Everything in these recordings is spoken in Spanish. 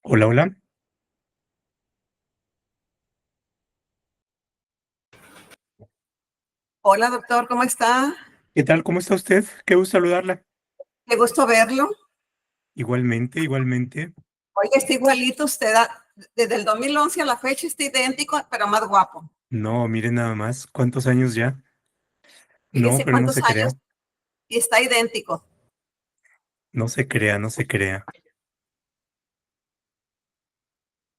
Hola, hola. Hola, doctor, ¿cómo está? ¿Qué tal? ¿Cómo está usted? Qué gusto saludarla. Qué gusto verlo. Igualmente, igualmente. Oye, está igualito usted. Desde el 2011 a la fecha está idéntico, pero más guapo. No, mire nada más, ¿cuántos años ya? No, Fíjese pero no cuántos se años crea, y está idéntico. no se crea, no se crea.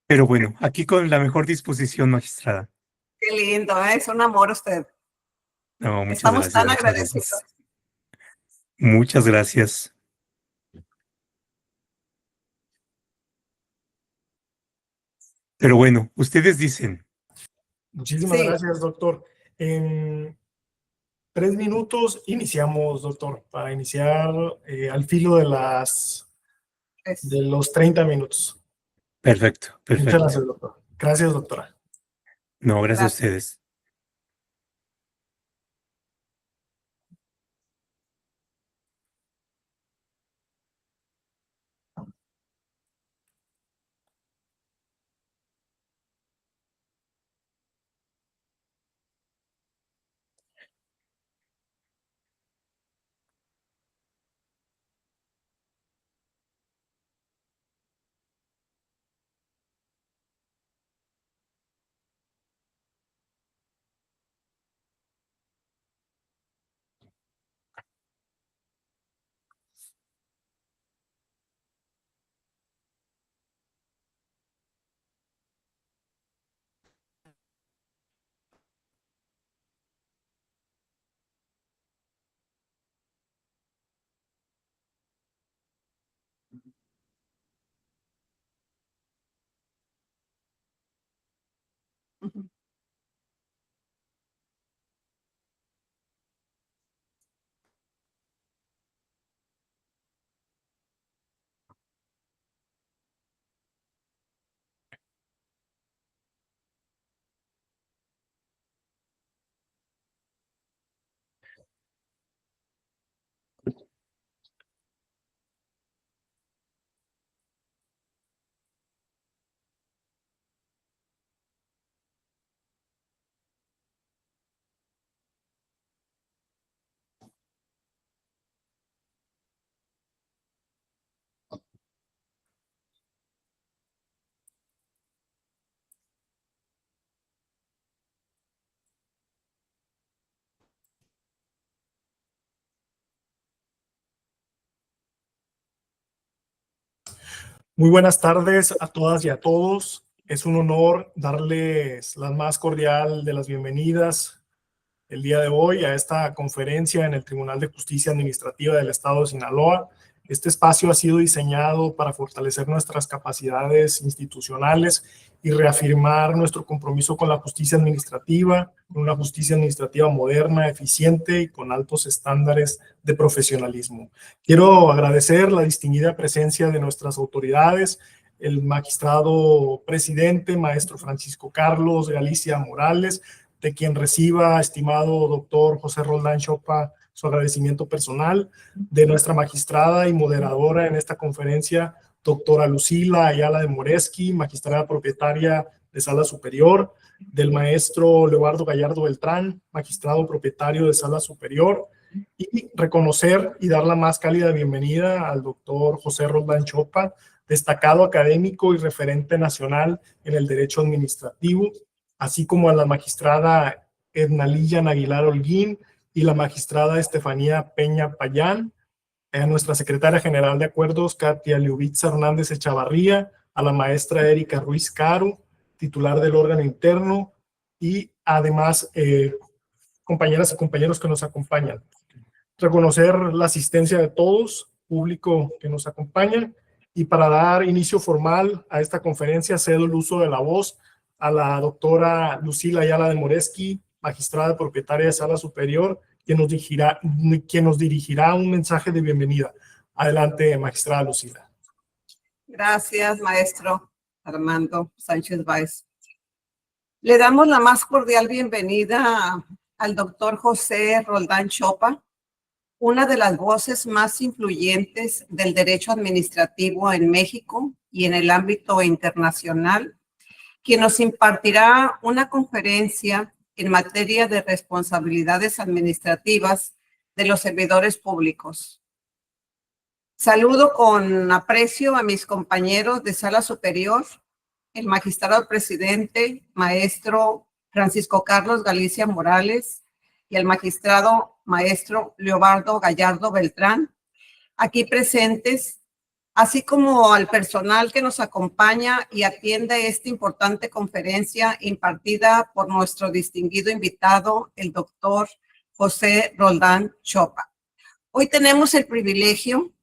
Pero bueno, aquí con la mejor disposición, magistrada. Qué lindo, ¿eh? Es un amor usted. No, muchas Estamos gracias, tan muchas agradecidos. gracias. Muchas gracias. Pero bueno, ustedes dicen, Muchísimas Sí, gracias, doctor. En 3 minutos iniciamos, doctor, para iniciar al filo es. de los 30 minutos. perfecto, Muchas perfecto. gracias, doctor. Gracias, doctora. No, gracias a Gracias. ustedes. Ujú. Muy buenas tardes a todas y a todos. Es un honor darles la más cordial de las bienvenidas el día de hoy a esta conferencia en el Tribunal de Justicia Administrativa del Estado de Sinaloa. Este espacio ha sido diseñado para fortalecer nuestras capacidades institucionales y reafirmar nuestro compromiso con la justicia administrativa, una justicia administrativa moderna, eficiente y con altos estándares de profesionalismo. Quiero agradecer la distinguida presencia de nuestras autoridades, el magistrado presidente, maestro Francisco Carlos Galicia Morales, de quien reciba, estimado doctor José Roldán Chopa, su agradecimiento personal, de nuestra magistrada y moderadora en esta conferencia, doctora Lucila Ayala de Moreski, magistrada propietaria de Sala Superior, del maestro Leobardo Gallardo Beltrán, magistrado propietario de Sala Superior, y reconocer y dar la más cálida bienvenida al doctor José Roldán Chopa, destacado académico y referente nacional en el derecho administrativo, así como a la magistrada Edna Lilian Aguilar Holguín y la magistrada Estefanía Peña Payán, a nuestra secretaria general de acuerdos, Katia Liubitza Hernández Echavarría, a la maestra Erika Ruiz Caro, titular del órgano interno, y además compañeras y compañeros que nos acompañan. Reconocer la asistencia de todos, público que nos acompaña, y para dar inicio formal a esta conferencia cedo el uso de la voz a la doctora Lucila Ayala de Moreski, magistrada propietaria de Sala Superior, quien nos dirigirá un mensaje de bienvenida. Adelante, magistrada Lucila. Gracias, maestro Armando Sánchez Báez. Le damos la más cordial bienvenida al doctor José Roldán Chopa, una de las voces más influyentes del derecho administrativo en México y en el ámbito internacional, quien nos impartirá una conferencia en materia de responsabilidades administrativas de los servidores públicos. Saludo con aprecio a mis compañeros de sala superior, el magistrado presidente, maestro Francisco Carlos Galicia Morales, y el magistrado maestro Leobardo Gallardo Beltrán, aquí presentes, así como al personal que nos acompaña y atiende esta importante conferencia impartida por nuestro distinguido invitado, el doctor José Roldán Chopa. Hoy tenemos el privilegio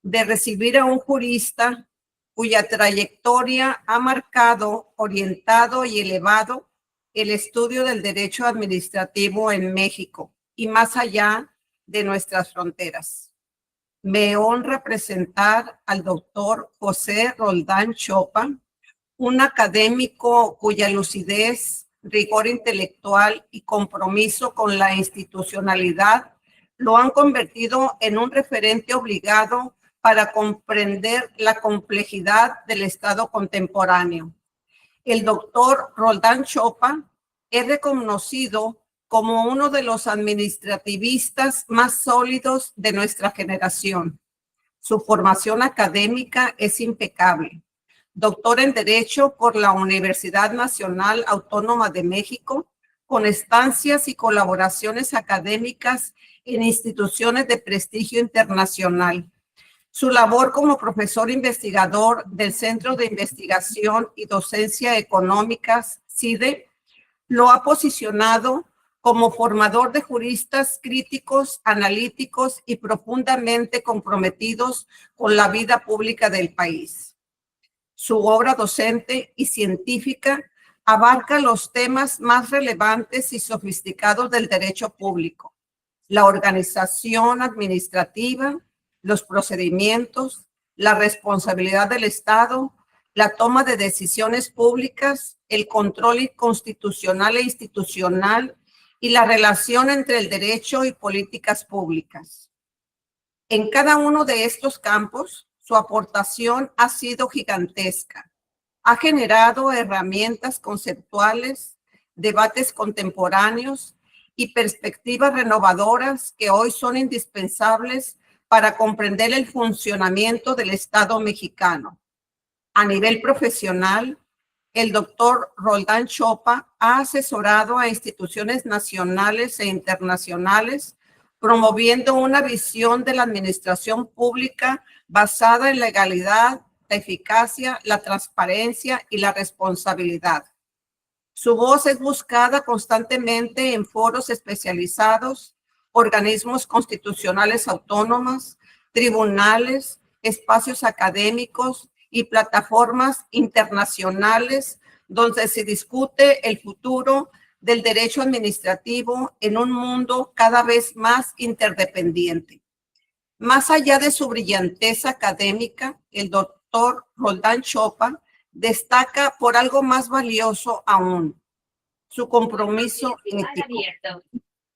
de recibir a un jurista cuya trayectoria ha marcado, orientado y elevado el estudio del derecho administrativo en México y más allá de nuestras fronteras. Me honra presentar al doctor José Roldán Chopa, un académico cuya lucidez, rigor intelectual y compromiso con la institucionalidad lo han convertido en un referente obligado para comprender la complejidad del Estado contemporáneo. El doctor Roldán Chopa es reconocido como uno de los administrativistas más sólidos de nuestra generación. Su formación académica es impecable. Doctor en Derecho por la Universidad Nacional Autónoma de México, con estancias y colaboraciones académicas en instituciones de prestigio internacional. Su labor como profesor investigador del Centro de Investigación y Docencia Económicas, CIDE, lo ha posicionado como formador de juristas críticos, analíticos y profundamente comprometidos con la vida pública del país. Su obra docente y científica abarca los temas más relevantes y sofisticados del derecho público: la organización administrativa, los procedimientos, la responsabilidad del Estado, la toma de decisiones públicas, el control constitucional e institucional y la relación entre el derecho y políticas públicas. En cada uno de estos campos, su aportación ha sido gigantesca. Ha generado herramientas conceptuales, debates contemporáneos y perspectivas renovadoras que hoy son indispensables para comprender el funcionamiento del Estado mexicano. A nivel profesional, el doctor Roldán Chopa ha asesorado a instituciones nacionales e internacionales, promoviendo una visión de la administración pública basada en la legalidad, la eficacia, la transparencia y la responsabilidad. Su voz es buscada constantemente en foros especializados, organismos constitucionales autónomos, tribunales, espacios académicos y plataformas internacionales donde se discute el futuro del derecho administrativo en un mundo cada vez más interdependiente. Más allá de su brillantez académica, el doctor Roldán Chopa destaca por algo más valioso aún: su compromiso ético.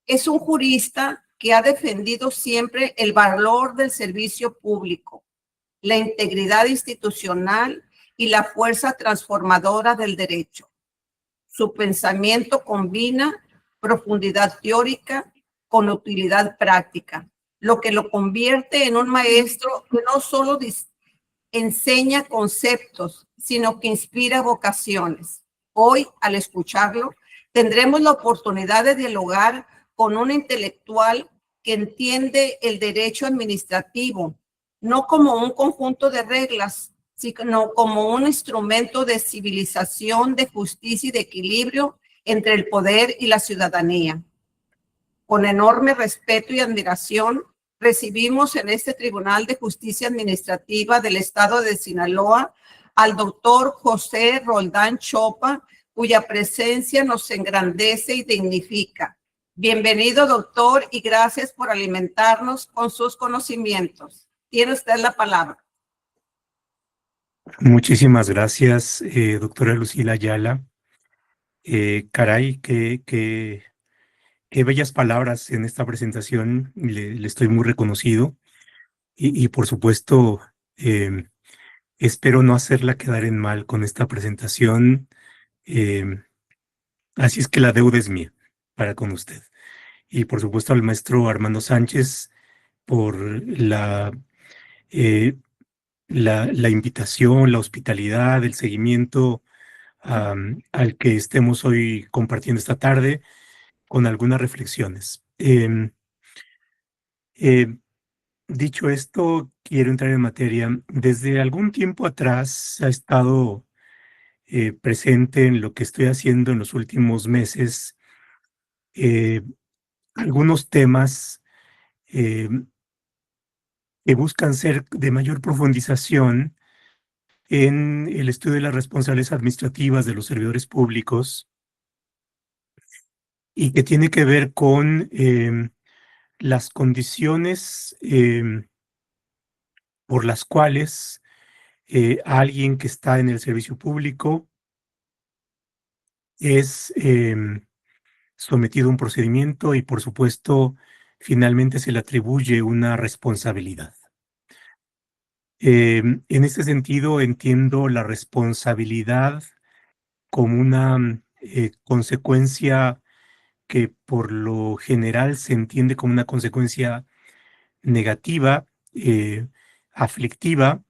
Es un jurista que ha defendido siempre el valor del servicio público, la integridad institucional y la fuerza transformadora del derecho. Su pensamiento combina profundidad teórica con utilidad práctica, lo que lo convierte en un maestro que no solo enseña conceptos, sino que inspira vocaciones. Hoy, al escucharlo, tendremos la oportunidad de dialogar con un intelectual que entiende el derecho administrativo, no como un conjunto de reglas, sino como un instrumento de civilización, de justicia y de equilibrio entre el poder y la ciudadanía. Con enorme respeto y admiración, recibimos en este Tribunal de Justicia Administrativa del Estado de Sinaloa al doctor José Roldán Chopa, cuya presencia nos engrandece y dignifica. Bienvenido, doctor, y gracias por alimentarnos con sus conocimientos. Tiene usted la palabra. Muchísimas gracias, doctora Lucila Ayala. Caray, qué bellas palabras en esta presentación. Le estoy muy reconocido. Y por supuesto, Espero no hacerla quedar en mal con esta presentación. Así es que la deuda es mía para con usted. Y por supuesto al maestro Armando Sánchez por eh, la invitación, la hospitalidad, el seguimiento al que estemos hoy compartiendo esta tarde con algunas reflexiones. Eh, Dicho esto, quiero entrar en materia. Desde algún tiempo atrás ha estado presente en lo que estoy haciendo en los últimos meses eh, algunos temas eh, que buscan ser de mayor profundización en el estudio de las responsabilidades administrativas de los servidores públicos y que tiene que ver con las condiciones por las cuales alguien que está en el servicio público es sometido a un procedimiento y, por supuesto, finalmente se le atribuye una responsabilidad. En este sentido, entiendo la responsabilidad como una consecuencia que por lo general se entiende como una consecuencia negativa, aflictiva,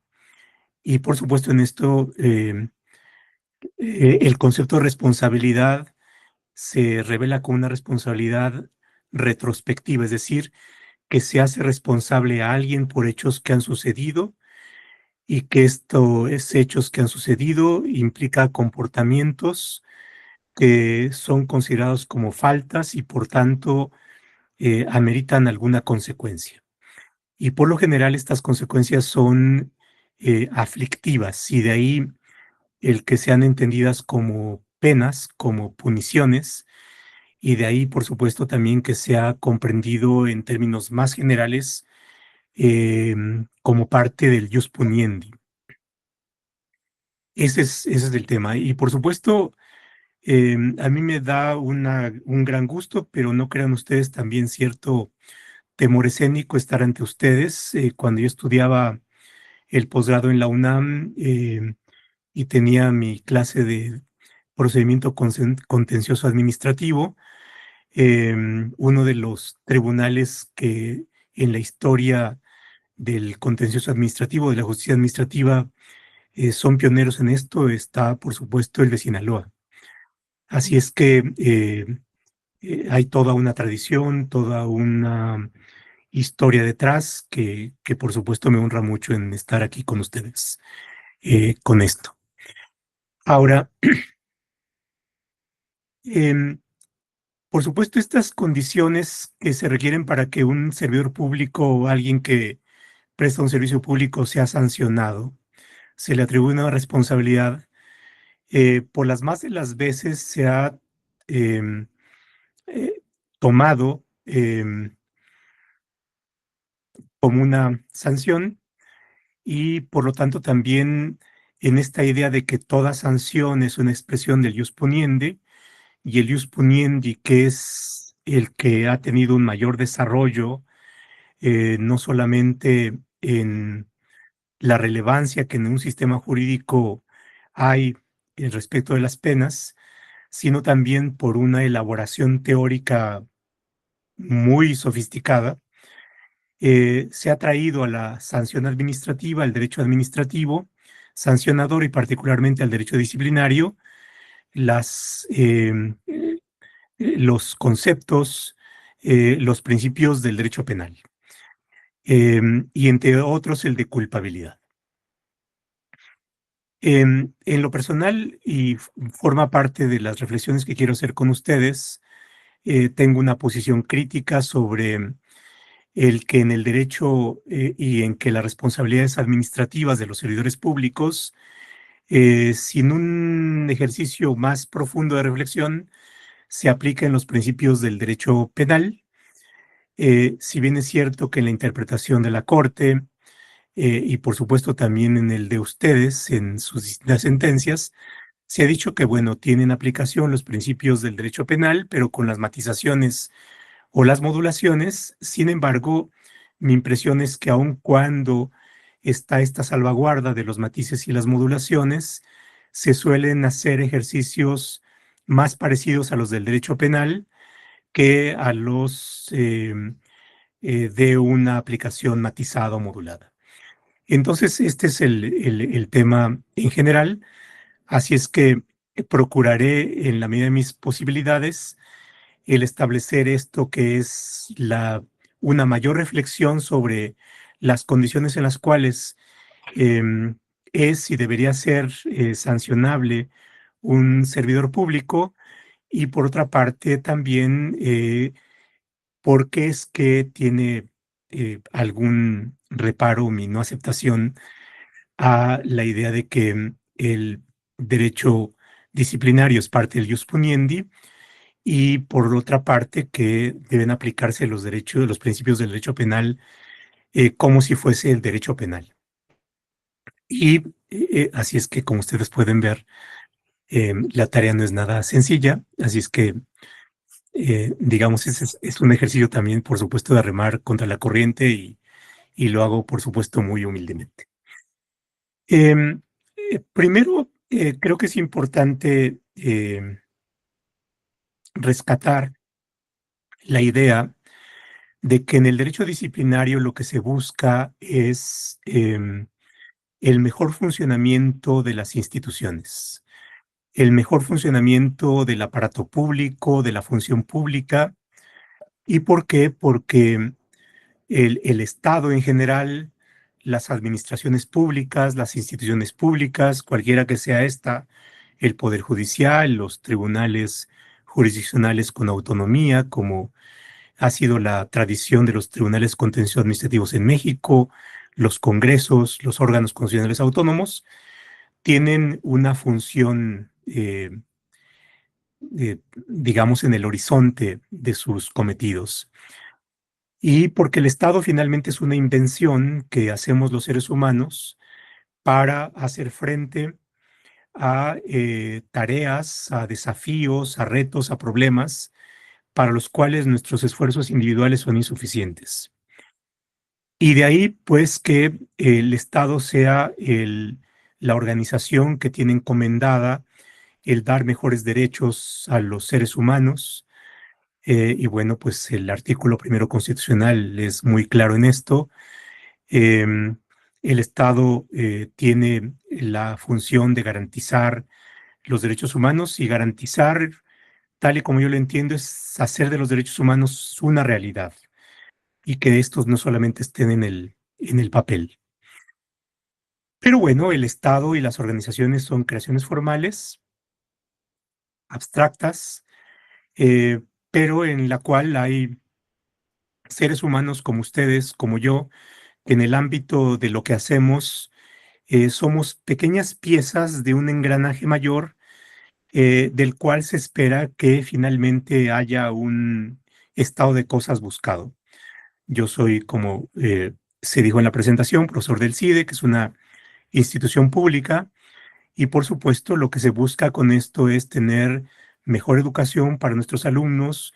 y por supuesto en esto el concepto de responsabilidad se revela como una responsabilidad retrospectiva, es decir, que se hace responsable a alguien por hechos que han sucedido y que estos hechos que han sucedido implica comportamientos que son considerados como faltas y por tanto ameritan alguna consecuencia. Y por lo general estas consecuencias son aflictivas y de ahí el que sean entendidas como penas, como puniciones, y de ahí, por supuesto, también que sea comprendido en términos más generales como parte del jus puniendi. Ese es el tema. Y por supuesto, a mí me da un gran gusto, pero no crean ustedes también cierto temor escénico estar ante ustedes. Cuando yo estudiaba el posgrado en la UNAM y tenía mi clase de procedimiento contencioso administrativo, uno de los tribunales que en la historia del contencioso administrativo, de la justicia administrativa, son pioneros en esto, está por supuesto el de Sinaloa. Así es que hay toda una tradición, toda una historia detrás que por supuesto me honra mucho en estar aquí con ustedes con esto. Ahora, por supuesto, estas condiciones que se requieren para que un servidor público o alguien que presta un servicio público sea sancionado, se le atribuye una responsabilidad, por las más de las veces se ha em, tomado como una sanción y por lo tanto también en esta idea de que toda sanción es una expresión del ius puniendi y el ius puniendi que es el que ha tenido un mayor desarrollo no solamente en la relevancia que en un sistema jurídico hay respecto de las penas, sino también por una elaboración teórica muy sofisticada, se ha traído a la sanción administrativa, al derecho administrativo, sancionador y particularmente al derecho disciplinario, los conceptos, los principios del derecho penal, y entre otros el de culpabilidad. En lo personal, y forma parte de las reflexiones que quiero hacer con ustedes, tengo una posición crítica sobre el que en el derecho y en que las responsabilidades administrativas de los servidores públicos, sin un ejercicio más profundo de reflexión, se apliquen los principios del derecho penal. Si bien es cierto que en la interpretación de la Corte, y por supuesto también en el de ustedes, en sus distintas sentencias, se ha dicho que, bueno, tienen aplicación los principios del derecho penal, pero con las matizaciones o las modulaciones. Sin embargo, mi impresión es que aun cuando está esta salvaguarda de los matices y las modulaciones, se suelen hacer ejercicios más parecidos a los del derecho penal que a los de una aplicación matizada o modulada. Entonces, este es el tema en general, así es que procuraré en la medida de mis posibilidades el establecer esto que es una mayor reflexión sobre las condiciones en las cuales em, es y debería ser sancionable un servidor público, y por otra parte también por qué es que tiene algún reparo mi no aceptación a la idea de que el derecho disciplinario es parte del jus puniendi, y por otra parte que deben aplicarse los derechos, los principios del derecho penal como si fuese el derecho penal. Y así es que, como ustedes pueden ver, la tarea no es nada sencilla, así es que, digamos, es un ejercicio también, por supuesto, de remar contra la corriente, y lo hago, por supuesto, muy humildemente. Primero, creo que es importante rescatar la idea de que en el derecho disciplinario lo que se busca es el mejor funcionamiento de las instituciones, el mejor funcionamiento del aparato público, de la función pública. ¿Y por qué? Porque el Estado en general, las administraciones públicas, las instituciones públicas, cualquiera que sea esta, el Poder Judicial, los tribunales jurisdiccionales con autonomía, como ha sido la tradición de los tribunales contencioso administrativos en México, los congresos, los órganos constitucionales autónomos, tienen una función, digamos, en el horizonte de sus cometidos. Y porque el Estado finalmente es una invención que hacemos los seres humanos para hacer frente a tareas, a desafíos, a retos, a problemas para los cuales nuestros esfuerzos individuales son insuficientes. Y de ahí, pues, que el Estado sea la organización que tiene encomendada el dar mejores derechos a los seres humanos. Y bueno, pues el artículo primero constitucional es muy claro en esto. Em, el Estado tiene la función de garantizar los derechos humanos, y garantizar, tal y como yo lo entiendo, es hacer de los derechos humanos una realidad, y que estos no solamente estén en el papel. Pero bueno, el Estado y las organizaciones son creaciones formales, abstractas, eh, pero en la cual hay seres humanos como ustedes, como yo, que en el ámbito de lo que hacemos somos pequeñas piezas de un engranaje mayor, del cual se espera que finalmente haya un estado de cosas buscado. Yo soy, como se dijo en la presentación, profesor del CIDE, que es una institución pública, y por supuesto lo que se busca con esto es tener mejor educación para nuestros alumnos,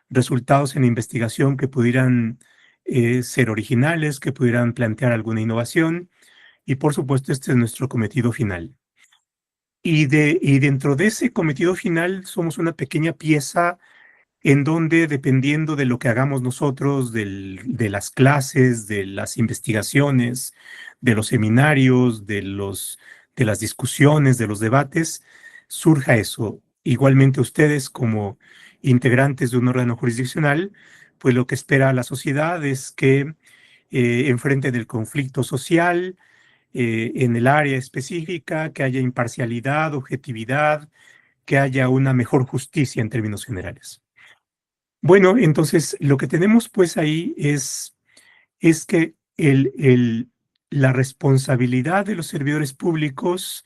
resultados en investigación que pudieran ser originales, que pudieran plantear alguna innovación, y por supuesto este es nuestro cometido final. Y dentro de ese cometido final somos una pequeña pieza en donde, dependiendo de lo que hagamos nosotros, de las clases, de las investigaciones, de los seminarios, de las discusiones, de los debates, surja eso. Igualmente ustedes, como integrantes de un órgano jurisdiccional, pues lo que espera la sociedad es que enfrente del conflicto social, en el área específica, que haya imparcialidad, objetividad, que haya una mejor justicia en términos generales. Bueno, entonces lo que tenemos pues ahí es que la responsabilidad de los servidores públicos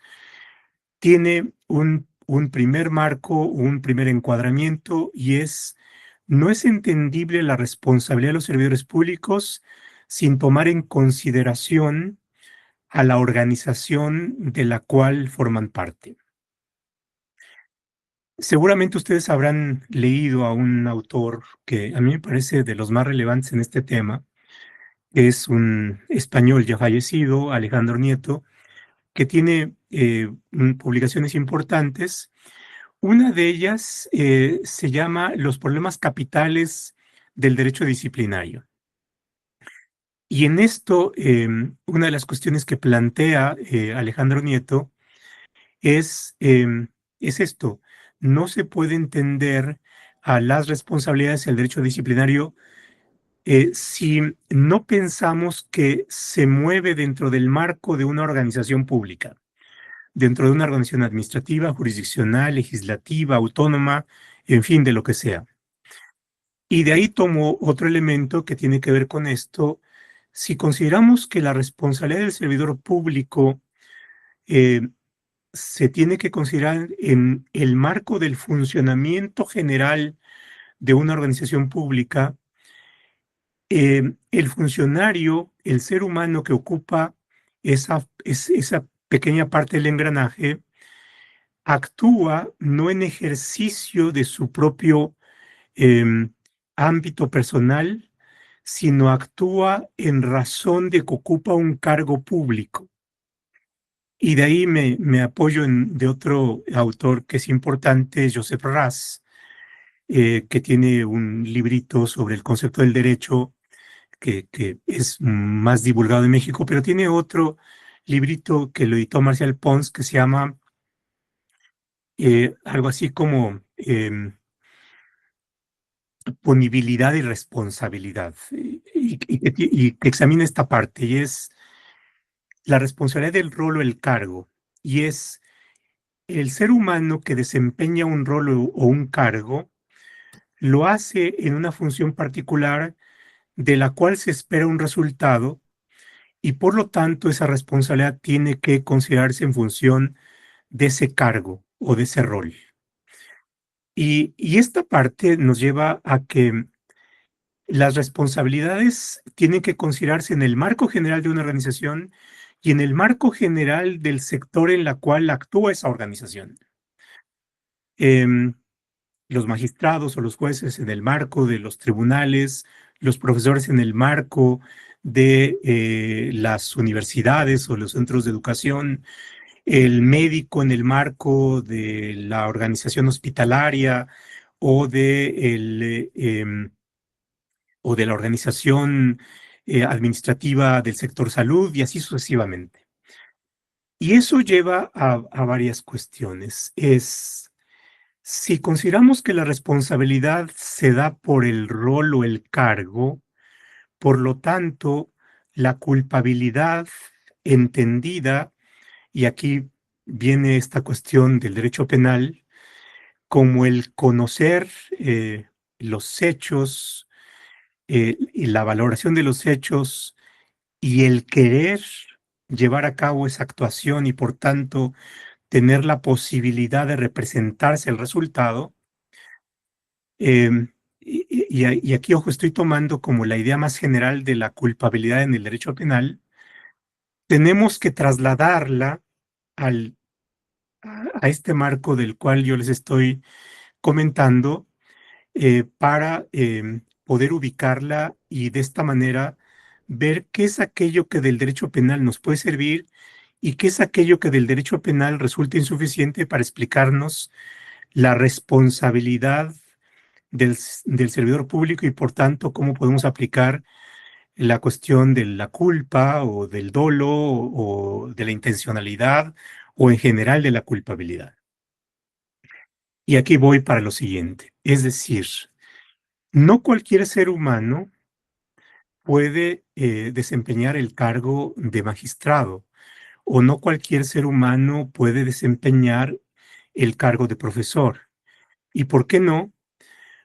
tiene un primer marco, un primer encuadramiento, y no es entendible la responsabilidad de los servidores públicos sin tomar en consideración a la organización de la cual forman parte. Seguramente ustedes habrán leído a un autor que a mí me parece de los más relevantes en este tema, que es un español ya fallecido, Alejandro Nieto, que tiene publicaciones importantes. Una de ellas se llama Los problemas capitales del derecho disciplinario. Y en esto, una de las cuestiones que plantea Alejandro Nieto es esto: no se puede entender a las responsabilidades del derecho disciplinario si no pensamos que se mueve dentro del marco de una organización pública, dentro de una organización administrativa, jurisdiccional, legislativa, autónoma, en fin, de lo que sea. Y de ahí tomo otro elemento que tiene que ver con esto. Si consideramos que la responsabilidad del servidor público eh, se tiene que considerar en el marco del funcionamiento general de una organización pública, el funcionario, el ser humano que ocupa esa pequeña parte del engranaje, actúa no en ejercicio de su propio em, ámbito personal, sino actúa en razón de que ocupa un cargo público. Y de ahí me apoyo de otro autor que es importante, Joseph Raz, que tiene un librito sobre el concepto del derecho que es más divulgado en México, pero tiene otro librito que lo editó Marcial Pons que se llama algo así como Punibilidad y responsabilidad, y que examina esta parte, y es la responsabilidad del rol o el cargo, y es el ser humano que desempeña un rol o un cargo, lo hace en una función particular de la cual se espera un resultado, y por lo tanto esa responsabilidad tiene que considerarse en función de ese cargo o de ese rol. Y esta parte nos lleva a que las responsabilidades tienen que considerarse en el marco general de una organización y en el marco general del sector en la cual actúa esa organización. Em, los magistrados o los jueces en el marco de los tribunales, los profesores en el marco de las universidades o los centros de educación, el médico en el marco de la organización hospitalaria o o de la organización administrativa del sector salud y así sucesivamente. Y eso lleva a varias cuestiones. Si consideramos que la responsabilidad se da por el rol o el cargo, por lo tanto, la culpabilidad entendida, y aquí viene esta cuestión del derecho penal, como el conocer los hechos y la valoración de los hechos y el querer llevar a cabo esa actuación y por tanto tener la posibilidad de representarse el resultado. Y aquí, ojo, estoy tomando como la idea más general de la culpabilidad en el derecho penal. Tenemos que trasladarla al, a este marco del cual yo les estoy comentando para poder ubicarla y de esta manera ver qué es aquello que del derecho penal nos puede servir y qué es aquello que del derecho penal resulta insuficiente para explicarnos la responsabilidad del servidor público y por tanto cómo podemos aplicar la cuestión de la culpa o del dolo o de la intencionalidad o en general de la culpabilidad. Y aquí voy para lo siguiente, es decir, no cualquier ser humano puede desempeñar el cargo de magistrado o no cualquier ser humano puede desempeñar el cargo de profesor. ¿Y por qué no?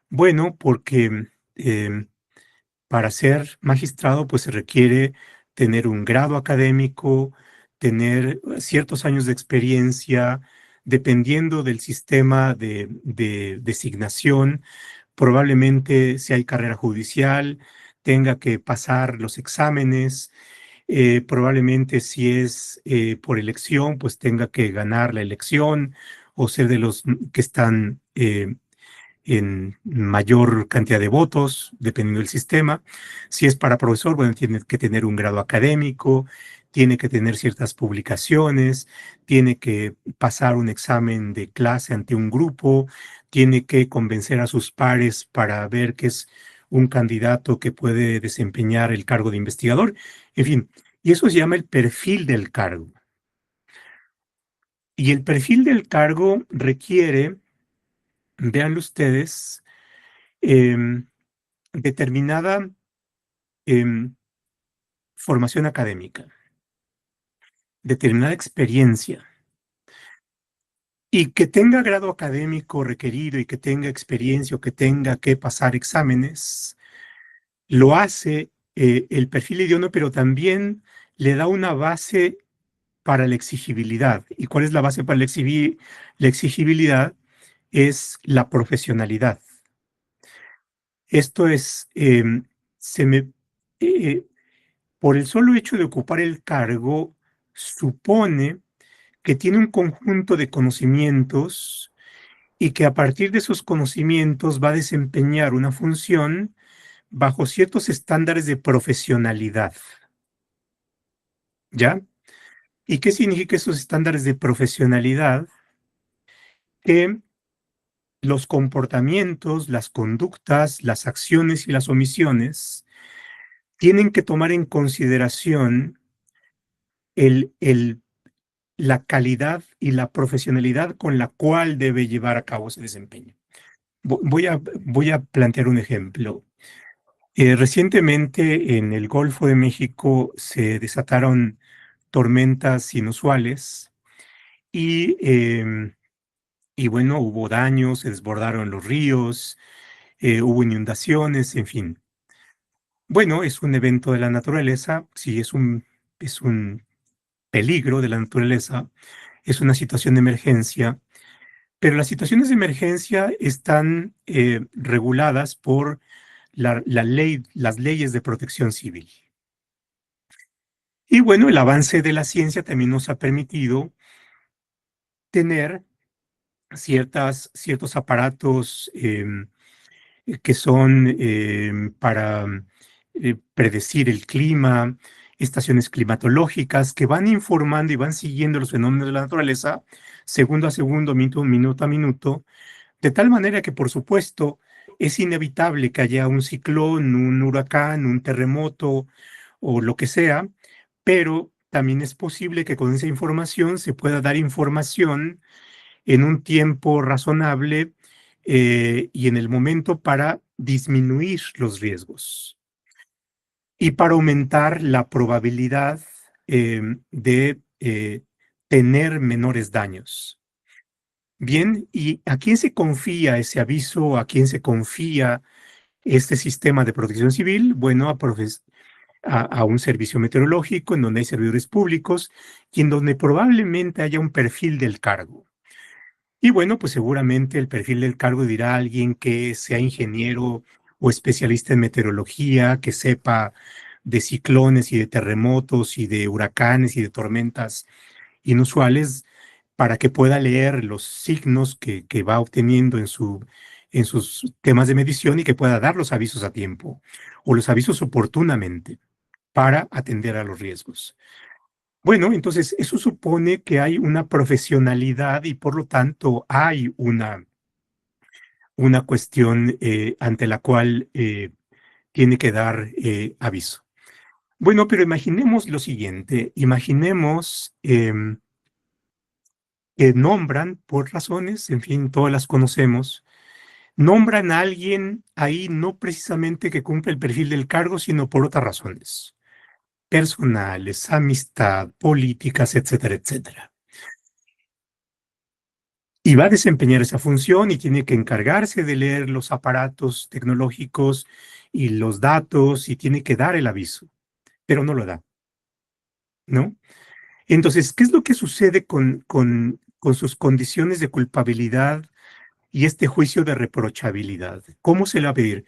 Bueno, porque para ser magistrado, pues se requiere tener un grado académico, tener ciertos años de experiencia, dependiendo del sistema de designación. Probablemente si hay carrera judicial, tenga que pasar los exámenes. Probablemente si es por elección, pues tenga que ganar la elección o ser de los que están en mayor cantidad de votos, dependiendo del sistema. Si es para profesor, bueno, tiene que tener un grado académico, tiene que tener ciertas publicaciones, tiene que pasar un examen de clase ante un grupo, tiene que convencer a sus pares para ver que es un candidato que puede desempeñar el cargo de investigador, en fin, y eso se llama el perfil del cargo. Y el perfil del cargo requiere, véanlo ustedes, determinada formación académica, determinada experiencia, y que tenga grado académico requerido y que tenga experiencia o que tenga que pasar exámenes, lo hace el perfil idóneo, pero también le da una base para la exigibilidad. ¿Y cuál es la base para la exigibilidad? Es la profesionalidad. Esto es, se me, eh, por el solo hecho de ocupar el cargo, supone que tiene un conjunto de conocimientos y que a partir de esos conocimientos va a desempeñar una función bajo ciertos estándares de profesionalidad. ¿Ya? ¿Y qué significa esos estándares de profesionalidad? Que los comportamientos, las conductas, las acciones y las omisiones tienen que tomar en consideración el la calidad y la profesionalidad con la cual debe llevar a cabo ese desempeño. Voy a plantear un ejemplo. Recientemente en el Golfo de México se desataron tormentas inusuales y, y bueno, hubo daños, se desbordaron los ríos, hubo inundaciones, en fin. Bueno, es un evento de la naturaleza, sí, es un peligro de la naturaleza, es una situación de emergencia, pero las situaciones de emergencia están reguladas por la ley, las leyes de protección civil. Y bueno, el avance de la ciencia también nos ha permitido tener ciertos aparatos que son para predecir el clima, estaciones climatológicas que van informando y van siguiendo los fenómenos de la naturaleza segundo a segundo, minuto a minuto, de tal manera que, por supuesto, es inevitable que haya un ciclón, un huracán, un terremoto o lo que sea, pero también es posible que con esa información se pueda dar información en un tiempo razonable y en el momento para disminuir los riesgos y para aumentar la probabilidad de tener menores daños. Bien, ¿y a quién se confía ese aviso? ¿A quién se confía este sistema de protección civil? Bueno, a un servicio meteorológico en donde hay servidores públicos y en donde probablemente haya un perfil del cargo. Y bueno, pues seguramente el perfil del cargo dirá a alguien que sea ingeniero o especialista en meteorología, que sepa de ciclones y de terremotos y de huracanes y de tormentas inusuales para que pueda leer los signos que va obteniendo en sus temas de medición y que pueda dar los avisos a tiempo o los avisos oportunamente para atender a los riesgos. Bueno, entonces eso supone que hay una profesionalidad y por lo tanto hay una cuestión ante la cual tiene que dar aviso. Bueno, pero imaginemos lo siguiente, imaginemos que nombran por razones, en fin, todas las conocemos, nombran a alguien ahí no precisamente que cumpla el perfil del cargo, sino por otras razones, personales, amistad, políticas, etcétera, etcétera. Y va a desempeñar esa función y tiene que encargarse de leer los aparatos tecnológicos y los datos y tiene que dar el aviso, pero no lo da, ¿no? Entonces, ¿qué es lo que sucede con sus condiciones de culpabilidad y este juicio de reprochabilidad? ¿Cómo se la va a pedir?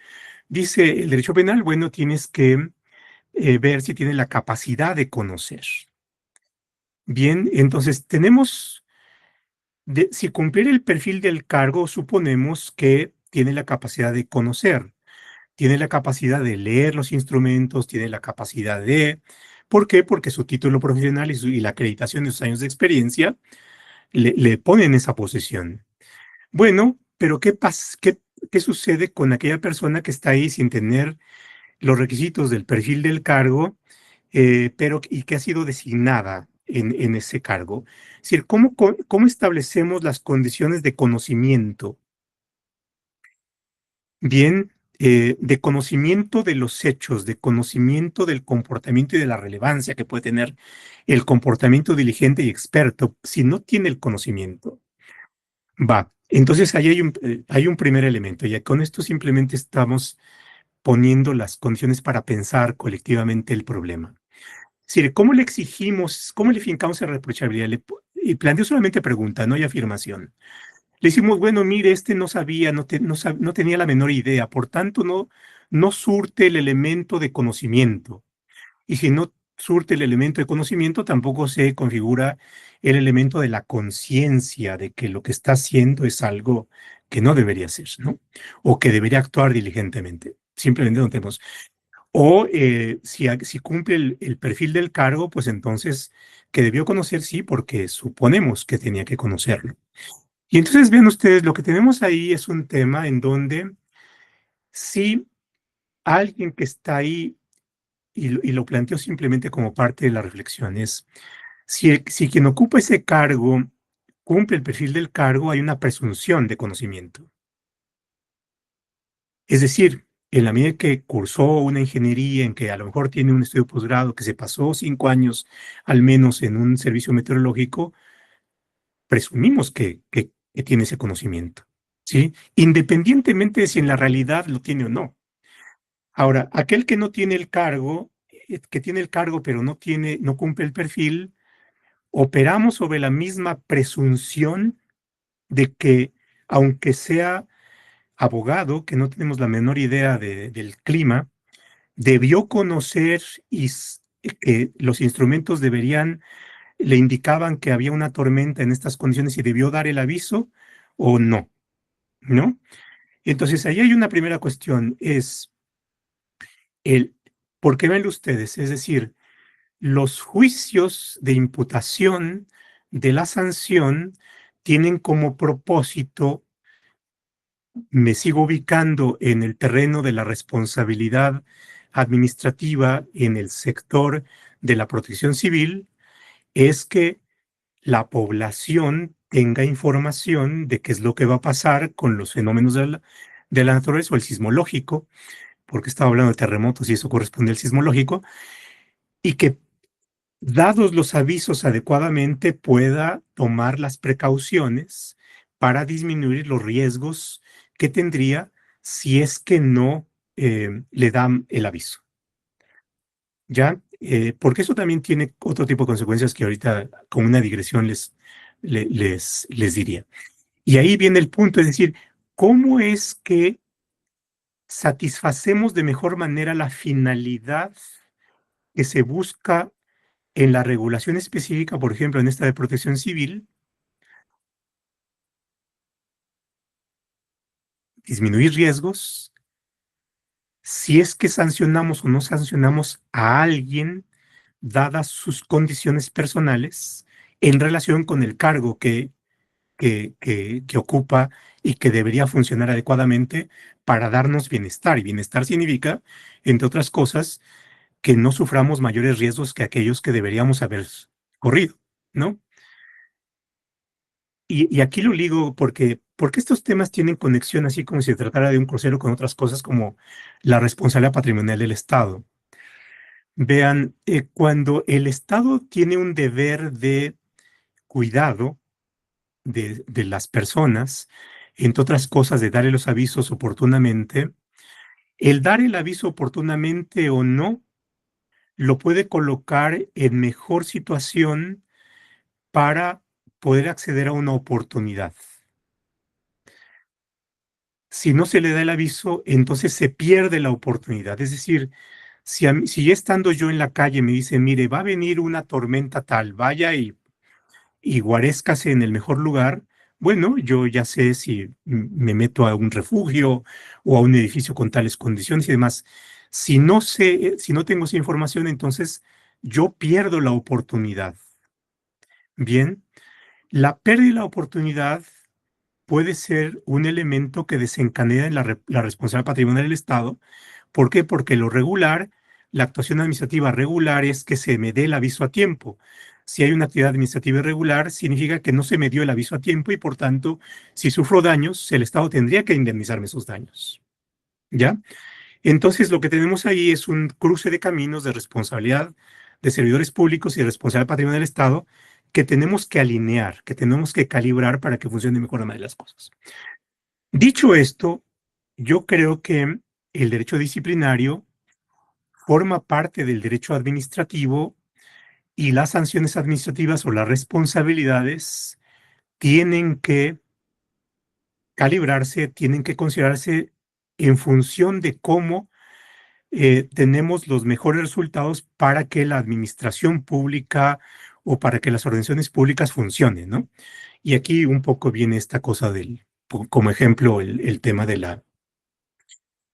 Dice el derecho penal, bueno, tienes que ver si tiene la capacidad de conocer. Bien, entonces tenemos, si cumpliera el perfil del cargo, suponemos que tiene la capacidad de conocer, tiene la capacidad de leer los instrumentos, tiene la capacidad de... ¿Por qué? Porque su título profesional y la acreditación de sus años de experiencia le ponen en esa posición. Bueno, pero ¿qué sucede con aquella persona que está ahí sin tener los requisitos del perfil del cargo, y que ha sido designada en ese cargo? Es decir, ¿cómo establecemos las condiciones de conocimiento? Bien, de conocimiento de los hechos, de conocimiento del comportamiento y de la relevancia que puede tener el comportamiento diligente y experto si no tiene el conocimiento. Va, entonces ahí hay un primer elemento, y con esto simplemente estamos poniendo las condiciones para pensar colectivamente el problema. Es decir, ¿cómo le exigimos, cómo le fincamos la reprochabilidad? Y planteo solamente pregunta, no hay afirmación. Le decimos, bueno, mire, este no sabía, no tenía la menor idea, por tanto no surte el elemento de conocimiento. Y si no surte el elemento de conocimiento, tampoco se configura el elemento de la conciencia de que lo que está haciendo es algo que no debería hacer, ¿no? O que debería actuar diligentemente. Simplemente no tenemos. O si cumple el perfil del cargo, pues entonces que debió conocer, sí, porque suponemos que tenía que conocerlo. Y entonces vean ustedes, lo que tenemos ahí es un tema en donde si alguien que está ahí, y lo planteo simplemente como parte de la reflexión, es si quien ocupa ese cargo cumple el perfil del cargo, hay una presunción de conocimiento. Es decir, en la medida que cursó una ingeniería, en que a lo mejor tiene un estudio de posgrado, que se pasó 5 años al menos en un servicio meteorológico, presumimos que tiene ese conocimiento, ¿sí? Independientemente de si en la realidad lo tiene o no. Ahora, aquel que no tiene el cargo, que tiene el cargo pero no cumple el perfil, operamos sobre la misma presunción de que, aunque sea abogado, que no tenemos la menor idea del clima, debió conocer que los instrumentos le indicaban que había una tormenta en estas condiciones y debió dar el aviso o no, ¿no? Entonces, ahí hay una primera cuestión, es el, ¿por qué ven ustedes? Es decir, los juicios de imputación de la sanción tienen como propósito, me sigo ubicando en el terreno de la responsabilidad administrativa en el sector de la protección civil, es que la población tenga información de qué es lo que va a pasar con los fenómenos de la naturaleza o el sismológico, porque estaba hablando de terremotos y eso corresponde al sismológico, y que, dados los avisos adecuadamente, pueda tomar las precauciones para disminuir los riesgos que tendría si es que no le dan el aviso. ¿Ya? Porque eso también tiene otro tipo de consecuencias que ahorita con una digresión les diría. Y ahí viene el punto, es decir, ¿cómo es que satisfacemos de mejor manera la finalidad que se busca en la regulación específica, por ejemplo, en esta de protección civil? Disminuir riesgos, si es que sancionamos o no sancionamos a alguien, dadas sus condiciones personales, en relación con el cargo que ocupa y que debería funcionar adecuadamente para darnos bienestar. Y bienestar significa, entre otras cosas, que no suframos mayores riesgos que aquellos que deberíamos haber corrido, ¿no? Y aquí lo digo porque estos temas tienen conexión, así como si se tratara de un crucero, con otras cosas como la responsabilidad patrimonial del Estado. Vean, cuando el Estado tiene un deber de cuidado de las personas, entre otras cosas, de darle los avisos oportunamente, el dar el aviso oportunamente o no lo puede colocar en mejor situación para poder acceder a una oportunidad. Si no se le da el aviso, entonces se pierde la oportunidad. Es decir, si ya estando yo en la calle me dicen, mire, va a venir una tormenta tal, vaya y guarézcase en el mejor lugar, bueno, yo ya sé si me meto a un refugio o a un edificio con tales condiciones y demás. Si no sé, si no tengo esa información, entonces yo pierdo la oportunidad. Bien, la pérdida de la oportunidad puede ser un elemento que desencadena en la responsabilidad patrimonial del Estado. ¿Por qué? Porque lo regular, la actuación administrativa regular es que se me dé el aviso a tiempo. Si hay una actividad administrativa irregular, significa que no se me dio el aviso a tiempo y por tanto, si sufro daños, el Estado tendría que indemnizarme esos daños. ¿Ya? Entonces, lo que tenemos ahí es un cruce de caminos de responsabilidad de servidores públicos y de responsabilidad patrimonial del Estado que tenemos que alinear, que tenemos que calibrar para que funcione mejor la mayoría de las cosas. Dicho esto, yo creo que el derecho disciplinario forma parte del derecho administrativo y las sanciones administrativas o las responsabilidades tienen que calibrarse, tienen que considerarse en función de cómo tenemos los mejores resultados para que la administración pública o para que las organizaciones públicas funcionen, ¿no? Y aquí un poco viene esta cosa como ejemplo, el tema de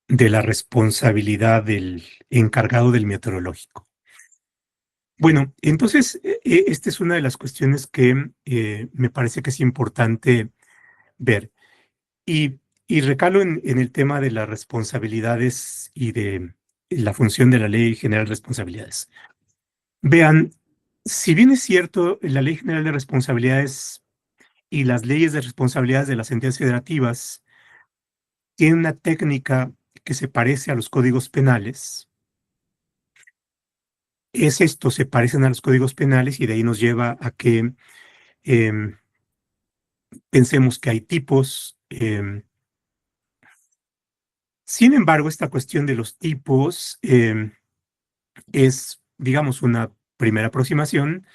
la responsabilidad del encargado del meteorológico. Bueno, entonces, esta es una de las cuestiones que me parece que es importante ver. Y, y recalo en el tema de las responsabilidades y de la función de la Ley General de Responsabilidades. Vean, si bien es cierto, la Ley General de Responsabilidades y las leyes de responsabilidades de las entidades federativas tienen una técnica que se parece a los códigos penales, es esto, se parecen a los códigos penales y de ahí nos lleva a que em, pensemos que hay tipos. Sin embargo, esta cuestión de los tipos es, digamos, una primera aproximación,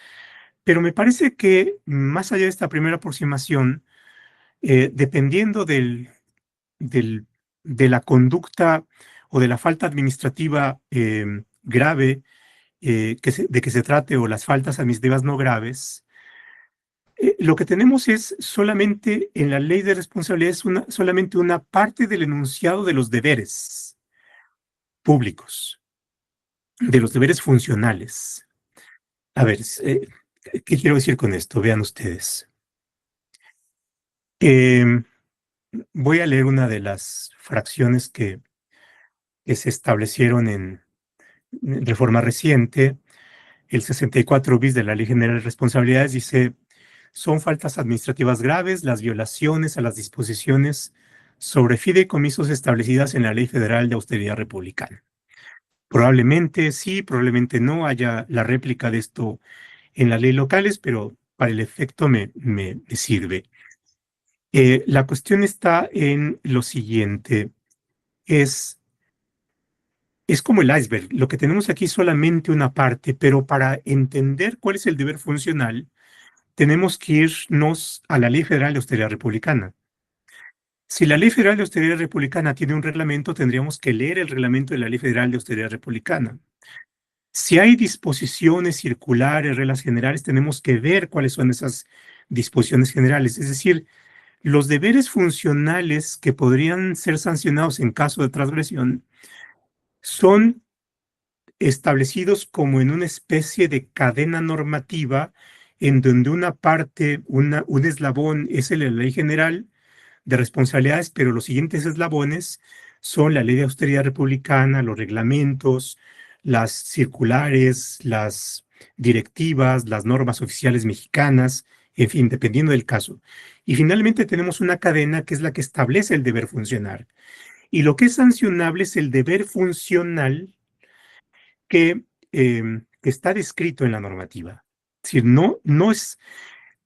pero me parece que más allá de esta primera aproximación, dependiendo del- de la conducta o de la falta administrativa grave de que se trate o las faltas administrativas no graves, lo que tenemos es solamente en la ley de responsabilidades solamente una parte del enunciado de los deberes públicos, de los deberes funcionales. A ver, ¿qué quiero decir con esto? Vean ustedes. Em, Voy a leer una de las fracciones que se establecieron en reforma reciente. El 64 bis de la Ley General de Responsabilidades dice, son faltas administrativas graves las violaciones a las disposiciones sobre fideicomisos establecidas en la Ley Federal de Austeridad Republicana. Probablemente sí, probablemente no haya la réplica de esto en las leyes locales, pero para el efecto me sirve. La cuestión está en lo siguiente, es como el iceberg, lo que tenemos aquí es solamente una parte, pero para entender cuál es el deber funcional, tenemos que irnos a la Ley Federal de Austeridad Republicana. Si la Ley Federal de Austeridad Republicana tiene un reglamento, tendríamos que leer el reglamento de la Ley Federal de Austeridad Republicana. Si hay disposiciones circulares, reglas generales, tenemos que ver cuáles son esas disposiciones generales. Es decir, los deberes funcionales que podrían ser sancionados en caso de transgresión son establecidos como en una especie de cadena normativa en donde una parte, un eslabón es la ley general de responsabilidades, pero los siguientes eslabones son la ley de austeridad republicana, los reglamentos, las circulares, las directivas, las normas oficiales mexicanas, en fin, dependiendo del caso. Y finalmente tenemos una cadena que es la que establece el deber funcional. Y lo que es sancionable es el deber funcional que está descrito en la normativa. Es decir, no es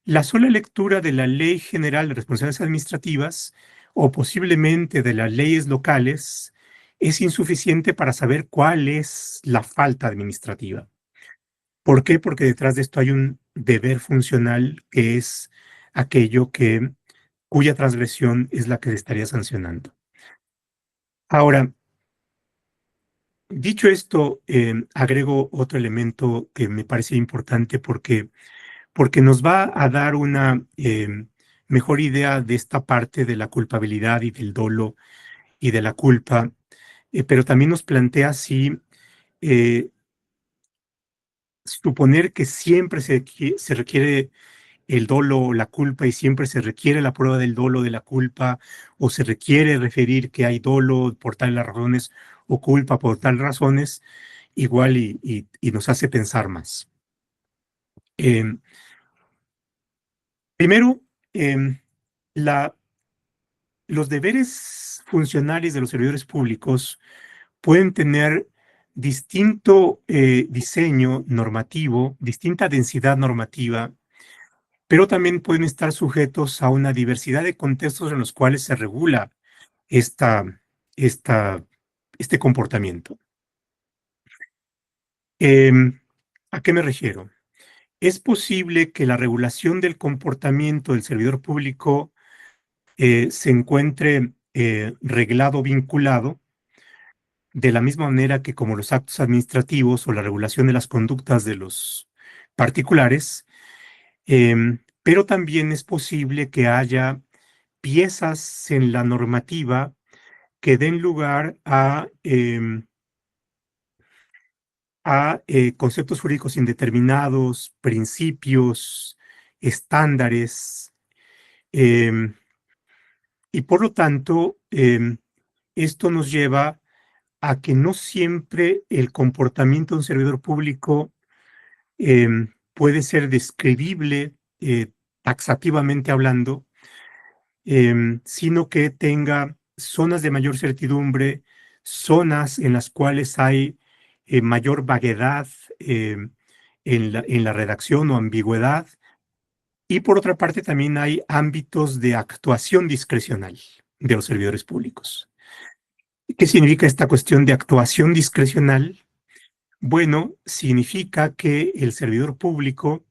la sola lectura de la Ley General de Responsabilidades Administrativas o posiblemente de las leyes locales es insuficiente para saber cuál es la falta administrativa. ¿Por qué? Porque detrás de esto hay un deber funcional que es aquello cuya transgresión es la que se estaría sancionando. Ahora, dicho esto, agrego otro elemento que me parece importante porque nos va a dar una mejor idea de esta parte de la culpabilidad y del dolo y de la culpa, pero también nos plantea si suponer que siempre se requiere el dolo o la culpa y siempre se requiere la prueba del dolo o de la culpa, o se requiere referir que hay dolo por tales razones o culpa por tales razones, igual y nos hace pensar más. Primero, los deberes funcionales de los servidores públicos pueden tener distinto diseño normativo, distinta densidad normativa, pero también pueden estar sujetos a una diversidad de contextos en los cuales se regula esta, esta, este comportamiento. ¿A qué me refiero? Es posible que la regulación del comportamiento del servidor público se encuentre reglado, vinculado, de la misma manera que como los actos administrativos o la regulación de las conductas de los particulares, pero también es posible que haya piezas en la normativa que den lugar a conceptos jurídicos indeterminados, principios, estándares, y por lo tanto, esto nos lleva a que no siempre el comportamiento de un servidor público puede ser describible taxativamente hablando, sino que tenga zonas de mayor certidumbre, zonas en las cuales hay mayor vaguedad en la redacción o ambigüedad. Y por otra parte, también hay ámbitos de actuación discrecional de los servidores públicos. ¿Qué significa esta cuestión de actuación discrecional? Bueno, significa que el servidor público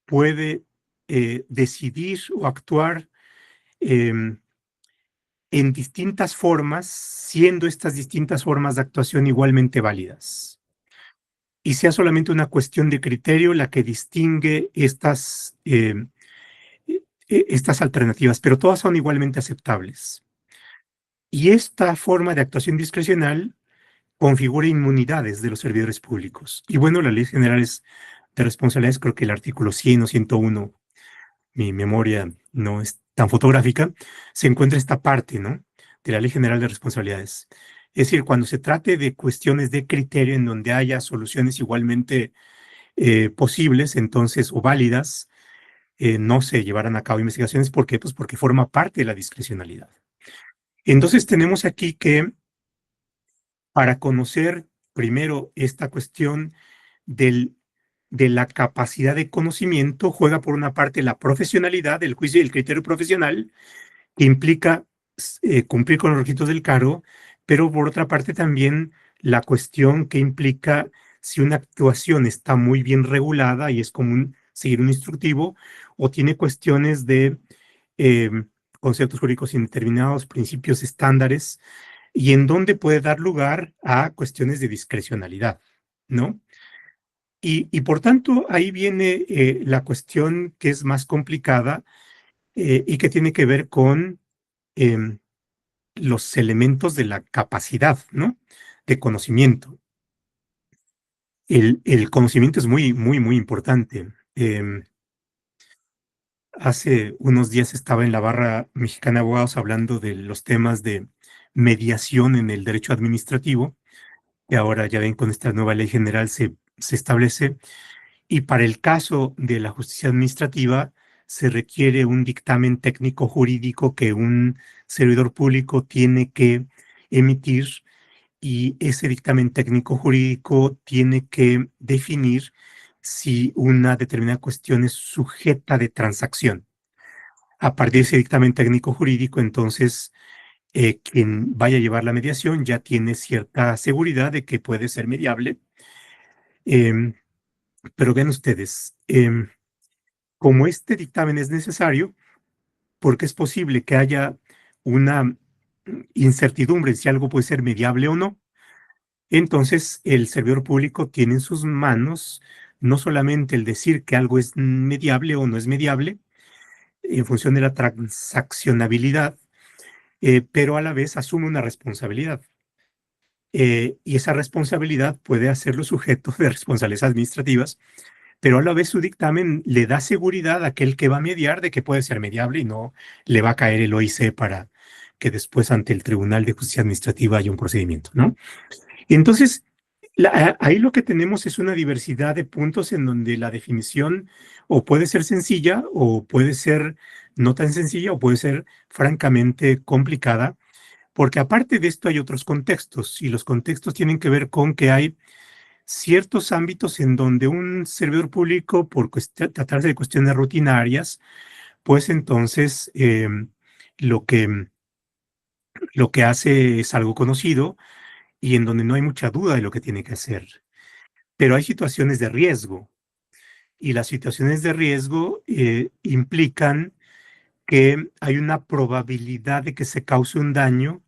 puede decidir o actuar en distintas formas, siendo estas distintas formas de actuación igualmente válidas. Y sea solamente una cuestión de criterio la que distingue estas alternativas, pero todas son igualmente aceptables. Y esta forma de actuación discrecional configura inmunidades de los servidores públicos. Y bueno, las leyes generales de responsabilidades, creo que el artículo 100 o 101, mi memoria no es tan fotográfica, se encuentra esta parte, ¿no?, de la Ley General de Responsabilidades. Es decir, cuando se trate de cuestiones de criterio en donde haya soluciones igualmente posibles, entonces, o válidas, no se llevarán a cabo investigaciones. ¿Por qué? Pues porque forma parte de la discrecionalidad. Entonces tenemos aquí que, para conocer primero esta cuestión de la capacidad de conocimiento, juega por una parte la profesionalidad, el juicio y el criterio profesional, que implica cumplir con los requisitos del cargo, pero por otra parte también la cuestión que implica si una actuación está muy bien regulada y es común seguir un instructivo, o tiene cuestiones de conceptos jurídicos indeterminados, principios estándares, y en dónde puede dar lugar a cuestiones de discrecionalidad, ¿no? Y por tanto, ahí viene la cuestión que es más complicada y que tiene que ver con los elementos de la capacidad, ¿no?, de conocimiento. El conocimiento es muy, muy, muy importante. Hace unos días estaba en la Barra Mexicana de Abogados hablando de los temas de mediación en el derecho administrativo, que ahora ya ven con esta nueva ley general se establece, y para el caso de la justicia administrativa se requiere un dictamen técnico jurídico que un servidor público tiene que emitir, y ese dictamen técnico jurídico tiene que definir si una determinada cuestión es sujeta de transacción. A partir de ese dictamen técnico jurídico, entonces, quien vaya a llevar la mediación ya tiene cierta seguridad de que puede ser mediable. Pero vean ustedes, como este dictamen es necesario, porque es posible que haya una incertidumbre si algo puede ser mediable o no, entonces el servidor público tiene en sus manos no solamente el decir que algo es mediable o no es mediable, en función de la transaccionabilidad, pero a la vez asume una responsabilidad. Y esa responsabilidad puede hacerlo sujeto de responsabilidades administrativas, pero a la vez su dictamen le da seguridad a aquel que va a mediar de que puede ser mediable y no le va a caer el OIC para que después ante el Tribunal de Justicia Administrativa haya un procedimiento, ¿no? Y entonces, ahí lo que tenemos es una diversidad de puntos en donde la definición o puede ser sencilla o puede ser no tan sencilla o puede ser francamente complicada, porque aparte de esto hay otros contextos y los contextos tienen que ver con que hay ciertos ámbitos en donde un servidor público, por tratarse de cuestiones rutinarias, pues entonces lo que, lo que hace es algo conocido y en donde no hay mucha duda de lo que tiene que hacer. Pero hay situaciones de riesgo y las situaciones de riesgo implican que hay una probabilidad de que se cause un daño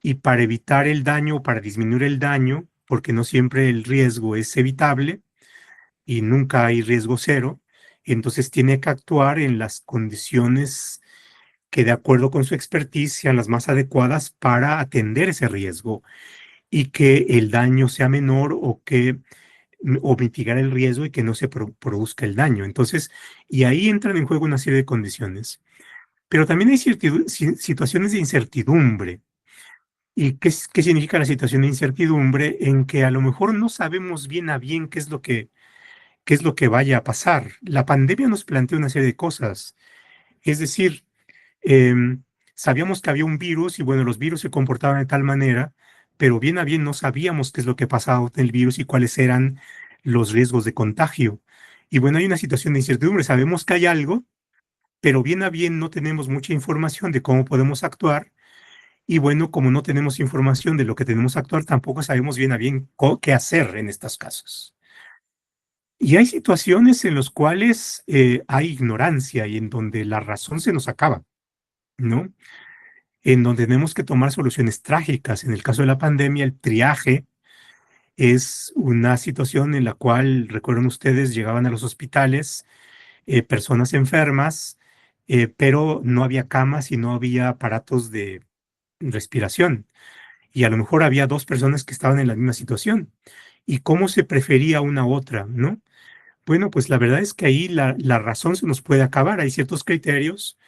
y para evitar el daño o para disminuir el daño, porque no siempre el riesgo es evitable y nunca hay riesgo cero, entonces tiene que actuar en las condiciones que de acuerdo con su expertise sean las más adecuadas para atender ese riesgo y que el daño sea menor o mitigar el riesgo y que no se produzca el daño. Entonces, y ahí entran en juego una serie de condiciones. Pero también hay situaciones de incertidumbre. ¿Y qué significa la situación de incertidumbre? En que a lo mejor no sabemos bien a bien qué es lo que vaya a pasar. La pandemia nos plantea una serie de cosas. Es decir, sabíamos que había un virus y bueno, los virus se comportaban de tal manera, pero bien a bien no sabíamos qué es lo que pasaba con el virus y cuáles eran los riesgos de contagio. Y bueno, hay una situación de incertidumbre. Sabemos que hay algo, pero bien a bien no tenemos mucha información de cómo podemos actuar. Y bueno, como no tenemos información de lo que tenemos que actuar, tampoco sabemos bien a bien qué hacer en estos casos. Y hay situaciones en las cuales hay ignorancia y en donde la razón se nos acaba, ¿no? En donde tenemos que tomar soluciones trágicas. En el caso de la pandemia, el triaje es una situación en la cual, recuerden ustedes, llegaban a los hospitales personas enfermas, pero no había camas y no había aparatos de respiración. Y a lo mejor había dos personas que estaban en la misma situación. ¿Y cómo se prefería una a otra, no? Bueno, pues la verdad es que ahí la razón se nos puede acabar. Hay ciertos criterios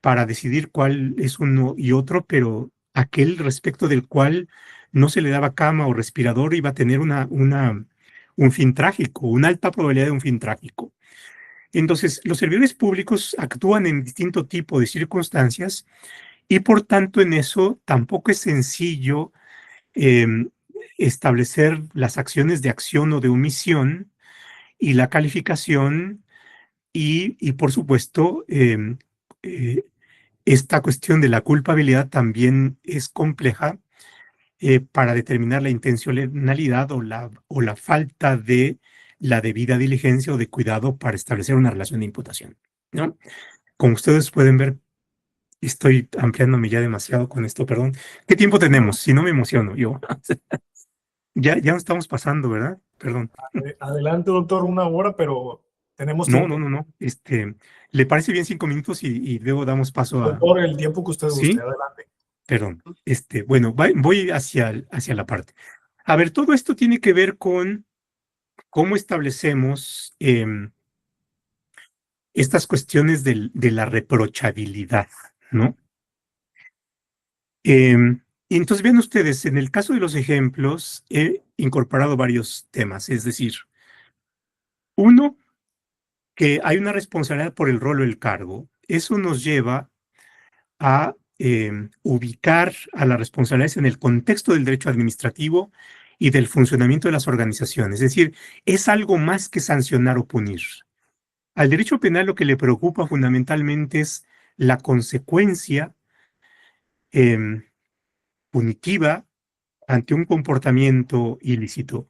para decidir cuál es uno y otro, pero aquel respecto del cual no se le daba cama o respirador iba a tener un fin trágico, una alta probabilidad de un fin trágico. Entonces, los servidores públicos actúan en distinto tipo de circunstancias y por tanto en eso tampoco es sencillo establecer las acciones de acción o de omisión y la calificación y por supuesto, eh, esta cuestión de la culpabilidad también es compleja para determinar la intencionalidad o la falta de la debida diligencia o de cuidado para establecer una relación de imputación, ¿no? Como ustedes pueden ver, estoy ampliándome ya demasiado con esto, perdón. ¿Qué tiempo tenemos? Si no me emociono yo. Ya nos estamos pasando, ¿verdad? Perdón. Adelante, doctor, una hora, pero tenemos No, no, tiempo. no, no. ¿Le parece bien 5 minutos y luego damos paso a... Doctor, el tiempo que usted guste, ¿Sí? adelante. Perdón. Bueno, voy hacia la parte. A ver, todo esto tiene que ver con cómo establecemos estas cuestiones de la reprochabilidad, ¿no? Y entonces vean ustedes, en el caso de los ejemplos, he incorporado varios temas, es decir, uno, que hay una responsabilidad por el rol o el cargo. Eso nos lleva a ubicar a las responsabilidades en el contexto del derecho administrativo y del funcionamiento de las organizaciones. Es decir, es algo más que sancionar o punir. Al derecho penal lo que le preocupa fundamentalmente es la consecuencia em, punitiva ante un comportamiento ilícito.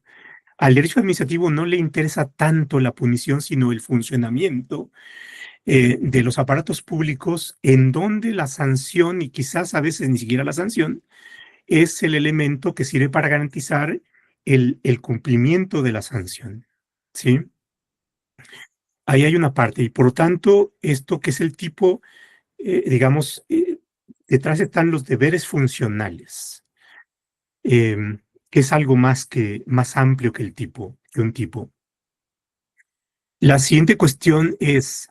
Al derecho administrativo no le interesa tanto la punición, sino el funcionamiento de los aparatos públicos en donde la sanción, y quizás a veces ni siquiera la sanción, es el elemento que sirve para garantizar el cumplimiento de la sanción. ¿Sí? Ahí hay una parte, y por lo tanto, esto que es el tipo, digamos, detrás están los deberes funcionales, que es algo más amplio que que un tipo. La siguiente cuestión es,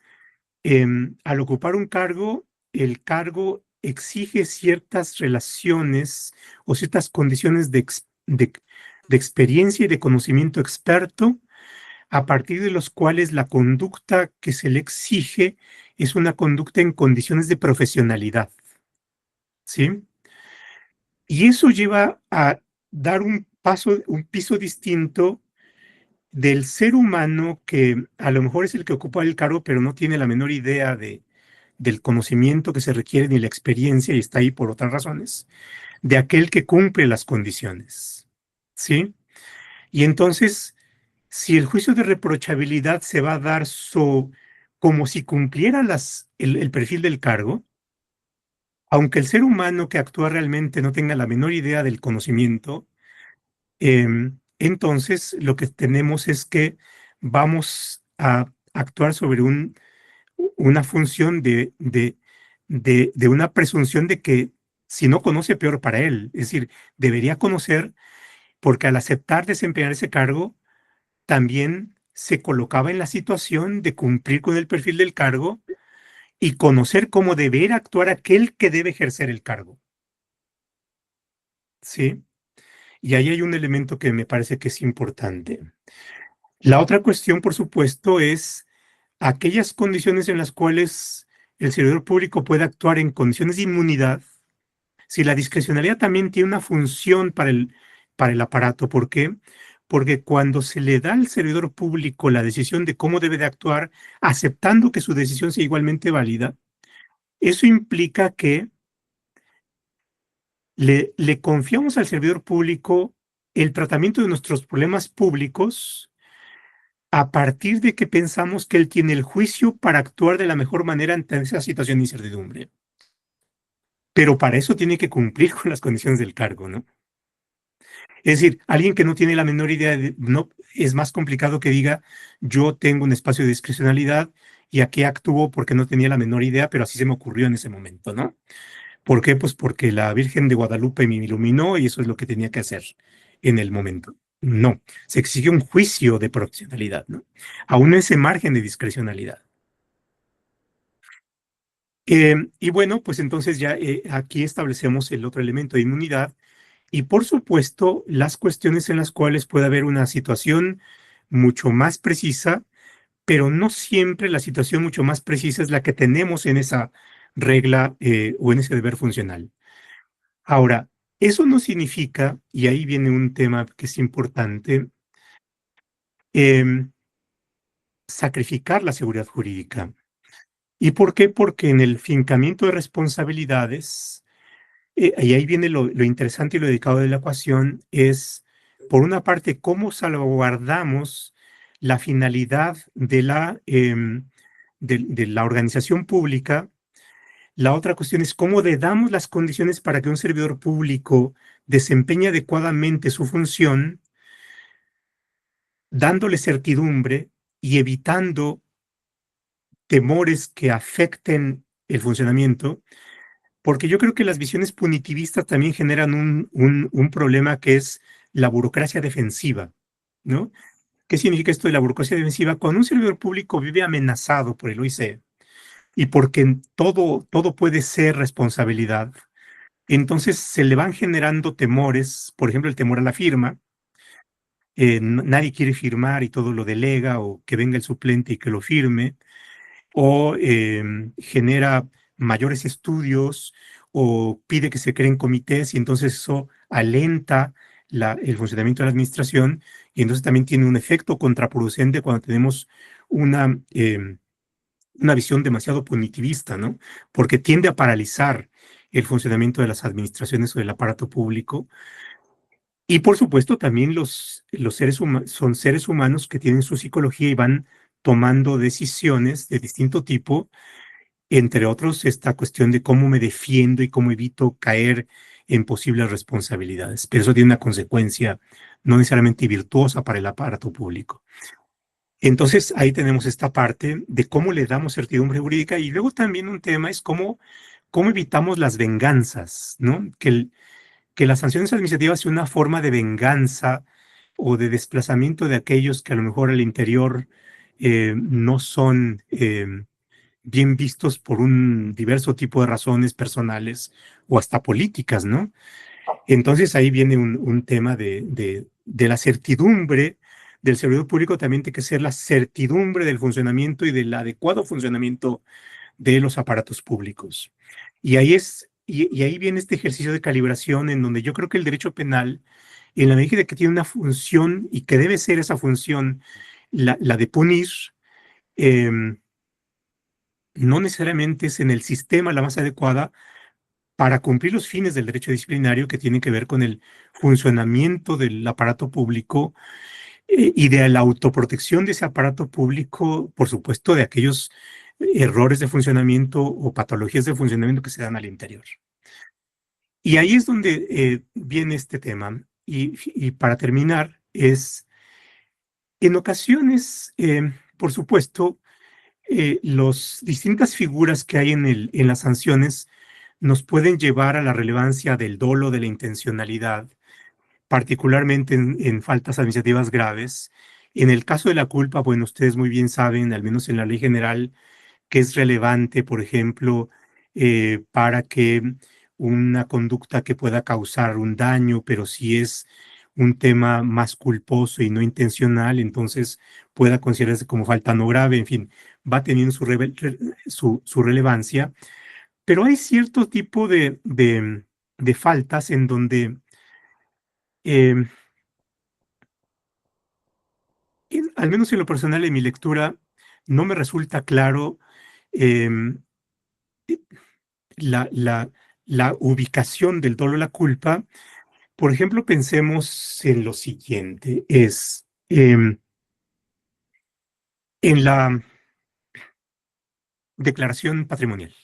al ocupar un cargo, el cargo exige ciertas relaciones o ciertas condiciones de experiencia y de conocimiento experto, a partir de los cuales la conducta que se le exige es una conducta en condiciones de profesionalidad, ¿sí? Y eso lleva a dar un piso distinto del ser humano que a lo mejor es el que ocupa el cargo, pero no tiene la menor idea del conocimiento que se requiere ni la experiencia y está ahí por otras razones, de aquel que cumple las condiciones, ¿sí? Y entonces, si el juicio de reprochabilidad se va a dar como si cumpliera el perfil del cargo, aunque el ser humano que actúa realmente no tenga la menor idea del conocimiento, entonces lo que tenemos es que vamos a actuar sobre una función de una presunción de que si no conoce, peor para él. Es decir, debería conocer porque al aceptar desempeñar ese cargo, también se colocaba en la situación de cumplir con el perfil del cargo y conocer cómo deber actuar aquel que debe ejercer el cargo. ¿Sí? Y ahí hay un elemento que me parece que es importante. La otra cuestión, por supuesto, es aquellas condiciones en las cuales el servidor público puede actuar en condiciones de inmunidad, si la discrecionalidad también tiene una función para el aparato. ¿Por qué? Porque cuando se le da al servidor público la decisión de cómo debe de actuar, aceptando que su decisión sea igualmente válida, eso implica que le confiamos al servidor público el tratamiento de nuestros problemas públicos a partir de que pensamos que él tiene el juicio para actuar de la mejor manera ante esa situación de incertidumbre. Pero para eso tiene que cumplir con las condiciones del cargo, ¿no? Es decir, alguien que no tiene la menor idea, no, es más complicado que diga, yo tengo un espacio de discrecionalidad y aquí actúo porque no tenía la menor idea, pero así se me ocurrió en ese momento, ¿no? ¿Por qué? Pues porque la Virgen de Guadalupe me iluminó y eso es lo que tenía que hacer en el momento. No, se exige un juicio de profesionalidad, ¿no? Aún ese margen de discrecionalidad. Y bueno, pues entonces ya aquí establecemos el otro elemento de inmunidad y por supuesto las cuestiones en las cuales puede haber una situación mucho más precisa, pero no siempre la situación mucho más precisa es la que tenemos en esa regla o en ese deber funcional. Ahora, eso no significa, y ahí viene un tema que es importante, em, sacrificar la seguridad jurídica. ¿Y por qué? Porque en el fincamiento de responsabilidades, y ahí viene lo interesante y lo delicado de la ecuación, es, por una parte, cómo salvaguardamos la finalidad de la organización pública. La otra cuestión es cómo le damos las condiciones para que un servidor público desempeñe adecuadamente su función, dándole certidumbre y evitando temores que afecten el funcionamiento, porque yo creo que las visiones punitivistas también generan un problema que es la burocracia defensiva, ¿no? ¿Qué significa esto de la burocracia defensiva? Cuando un servidor público vive amenazado por el OIC y porque todo puede ser responsabilidad, entonces se le van generando temores, por ejemplo, el temor a la firma. Nadie quiere firmar y todo lo delega o que venga el suplente y que lo firme, o genera mayores estudios o pide que se creen comités y entonces eso alenta el funcionamiento de la administración y entonces también tiene un efecto contraproducente cuando tenemos una visión demasiado punitivista, ¿no? Porque tiende a paralizar el funcionamiento de las administraciones o del aparato público. Y por supuesto también los seres humanos son seres humanos que tienen su psicología y van tomando decisiones de distinto tipo, entre otros esta cuestión de cómo me defiendo y cómo evito caer en posibles responsabilidades. Pero eso tiene una consecuencia no necesariamente virtuosa para el aparato público. Entonces, ahí tenemos esta parte de cómo le damos certidumbre jurídica y luego también un tema es cómo evitamos las venganzas, ¿no? Que las sanciones administrativas sean una forma de venganza o de desplazamiento de aquellos que a lo mejor al interior no son bien vistos por un diverso tipo de razones personales o hasta políticas, ¿no? Entonces ahí viene un tema de la certidumbre del servidor público, también tiene que ser la certidumbre del funcionamiento y del adecuado funcionamiento de los aparatos públicos. Y ahí viene este ejercicio de calibración en donde yo creo que el derecho penal, en la medida que tiene una función y que debe ser esa función, la de punir, eh, no necesariamente es en el sistema la más adecuada para cumplir los fines del derecho disciplinario que tienen que ver con el funcionamiento del aparato público y de la autoprotección de ese aparato público, por supuesto, de aquellos errores de funcionamiento o patologías de funcionamiento que se dan al interior. Y ahí es donde viene este tema. Y para terminar, es en ocasiones, por supuesto, las distintas figuras que hay en las sanciones nos pueden llevar a la relevancia del dolo, de la intencionalidad, particularmente en faltas administrativas graves. En el caso de la culpa, bueno, ustedes muy bien saben, al menos en la ley general, que es relevante, por ejemplo, para que una conducta que pueda causar un daño, pero si es un tema más culposo y no intencional, entonces pueda considerarse como falta no grave, en fin, va teniendo su relevancia, pero hay cierto tipo de faltas en donde, eh, al menos en lo personal, en mi lectura, no me resulta claro em, la, la, la ubicación del dolo y la culpa. Por ejemplo, pensemos en lo siguiente, es en la declaración patrimonial,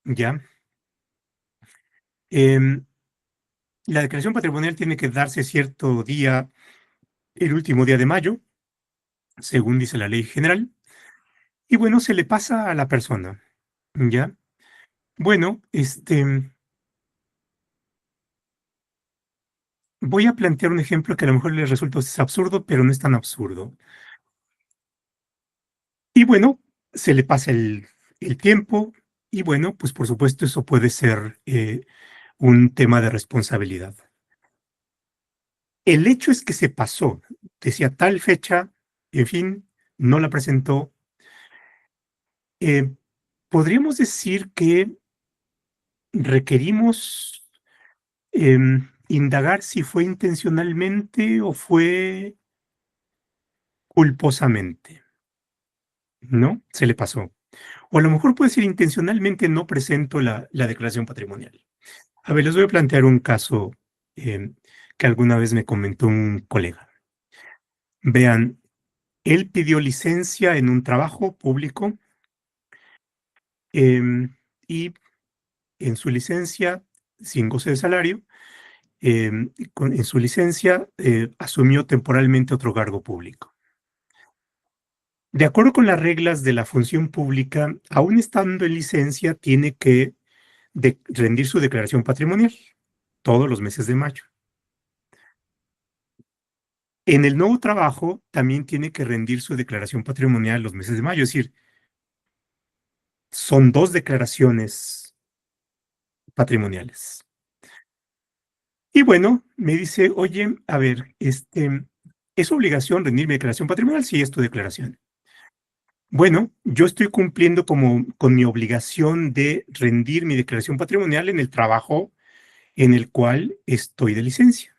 ¿ya? Em, la declaración patrimonial tiene que darse cierto día, el último día de mayo, según dice la ley general, y bueno, se le pasa a la persona, ¿ya? Bueno, voy a plantear un ejemplo que a lo mejor les resulta absurdo, pero no es tan absurdo. Y bueno, se le pasa el tiempo y bueno, pues por supuesto eso puede ser un tema de responsabilidad. El hecho es que se pasó, decía tal fecha, en fin, no la presentó. Eh, Podríamos decir que requerimos indagar si fue intencionalmente o fue culposamente, ¿no? Se le pasó. O a lo mejor puede ser intencionalmente no presento la declaración patrimonial. A ver, les voy a plantear un caso que alguna vez me comentó un colega. Vean, él pidió licencia en un trabajo público y en su licencia, sin goce de salario, en su licencia asumió temporalmente otro cargo público. De acuerdo con las reglas de la función pública, aún estando en licencia, tiene que rendir su declaración patrimonial todos los meses de mayo. En el nuevo trabajo también tiene que rendir su declaración patrimonial los meses de mayo, es decir, son dos declaraciones patrimoniales. Y bueno, me dice, oye, a ver, ¿es obligación rendir mi declaración patrimonial? Sí, es tu declaración. Bueno, yo estoy cumpliendo con mi obligación de rendir mi declaración patrimonial en el trabajo en el cual estoy de licencia.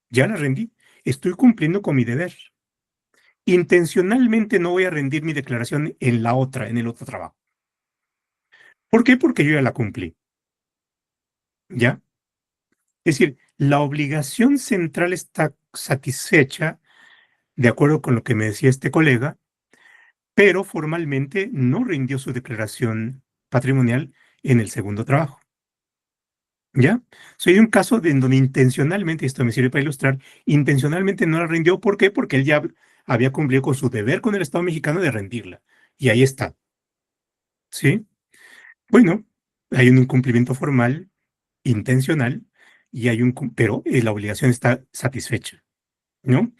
Ya la rendí. Estoy cumpliendo con mi deber. Intencionalmente no voy a rendir mi declaración en el otro trabajo. ¿Por qué? Porque yo ya la cumplí. ¿Ya? Es decir, la obligación central está satisfecha, de acuerdo con lo que me decía este colega, pero formalmente no rindió su declaración patrimonial en el segundo trabajo. ¿Ya? Soy un caso en donde intencionalmente, esto me sirve para ilustrar, intencionalmente no la rindió. ¿Por qué? Porque él ya había cumplido con su deber con el Estado mexicano de rendirla. Y ahí está, ¿sí? Bueno, hay un incumplimiento formal, intencional, y pero la obligación está satisfecha, ¿no?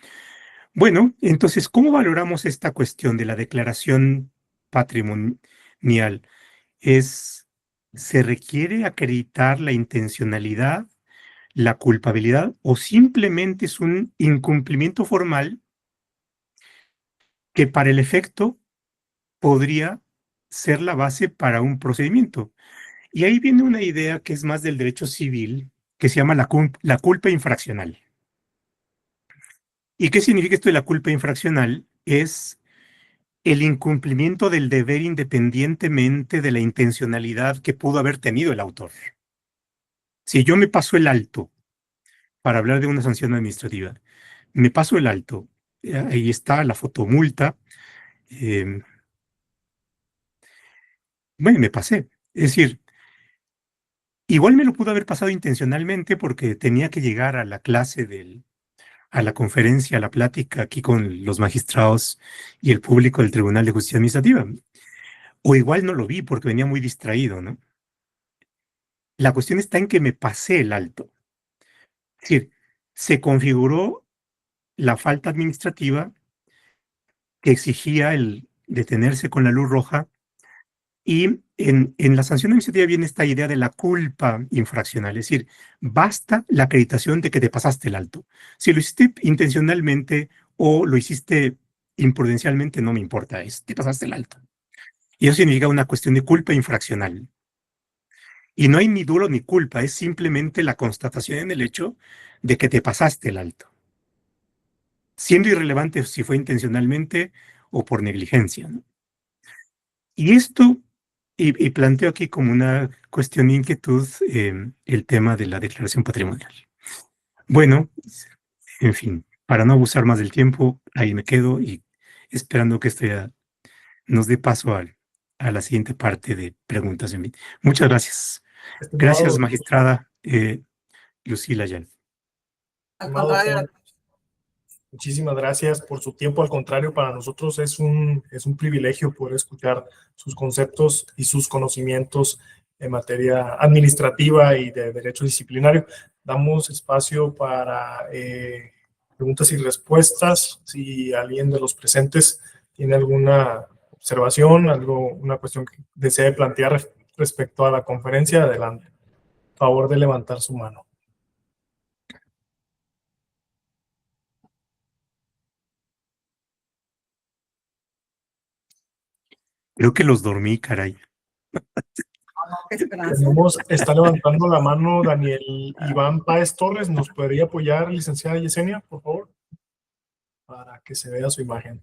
Bueno, entonces, ¿cómo valoramos esta cuestión de la declaración patrimonial? Es, ¿Se requiere acreditar la intencionalidad, la culpabilidad, o simplemente es un incumplimiento formal que para el efecto podría ser la base para un procedimiento? Y ahí viene una idea que es más del derecho civil, que se llama la culpa infraccional. ¿Y qué significa esto de la culpa infraccional? Es el incumplimiento del deber independientemente de la intencionalidad que pudo haber tenido el autor. Si yo me paso el alto para hablar de una sanción administrativa, me paso el alto, ahí está la fotomulta, eh, bueno, me pasé. Es decir, igual me lo pudo haber pasado intencionalmente porque tenía que llegar a la clase a la conferencia, a la plática aquí con los magistrados y el público del Tribunal de Justicia Administrativa. O igual no lo vi porque venía muy distraído, ¿no? La cuestión está en que me pasé el alto. Es decir, se configuró la falta administrativa que exigía el detenerse con la luz roja, y en la sanción administrativa viene esta idea de la culpa infraccional. Es decir, basta la acreditación de que te pasaste el alto. Si lo hiciste intencionalmente o lo hiciste imprudencialmente, no me importa, te pasaste el alto. Y eso significa una cuestión de culpa infraccional. Y no hay ni dolo ni culpa, es simplemente la constatación en el hecho de que te pasaste el alto, siendo irrelevante si fue intencionalmente o por negligencia, ¿no? Y esto, y planteo aquí como una cuestión de inquietud, el tema de la declaración patrimonial. Bueno, en fin, para no abusar más del tiempo, ahí me quedo y esperando que esto ya nos dé paso a la siguiente parte de preguntas de mí. Muchas gracias. Gracias, Estimado, magistrada Lucila Yan. Al estimado contrario, Juan, muchísimas gracias por su tiempo. Al contrario, para nosotros es un privilegio poder escuchar sus conceptos y sus conocimientos en materia administrativa y de derecho disciplinario. Damos espacio para preguntas y respuestas. Si alguien de los presentes tiene alguna observación, una cuestión que desee plantear respecto a la conferencia, adelante. Favor de levantar su mano. Creo que los dormí, caray. qué esperanza. Está levantando la mano Daniel Iván Páez Torres. ¿Nos podría apoyar, licenciada Yesenia, por favor? Para que se vea su imagen.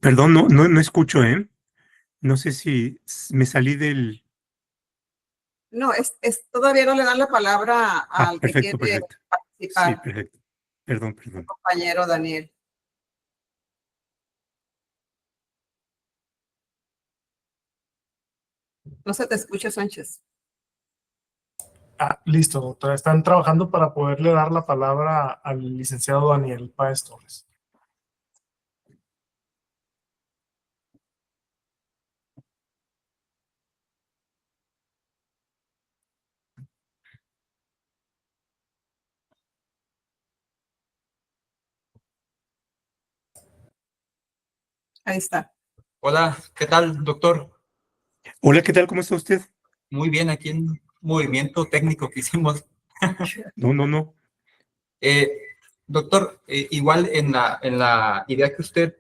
Perdón, no escucho, ¿eh? No sé si me salí del... No, todavía no le dan la palabra Ah, al que perfecto, quiere perfecto. Sí, participar, perfecto. Perdón. compañero Daniel. No se te escucha, Sánchez. Listo, doctora. Están trabajando para poderle dar la palabra al licenciado Daniel Páez Torres. Ahí está. Hola, ¿qué tal, doctor? Hola, ¿qué tal? ¿Cómo está usted? Muy bien, aquí en movimiento técnico que hicimos. No. Eh, Doctor, igual en la idea que usted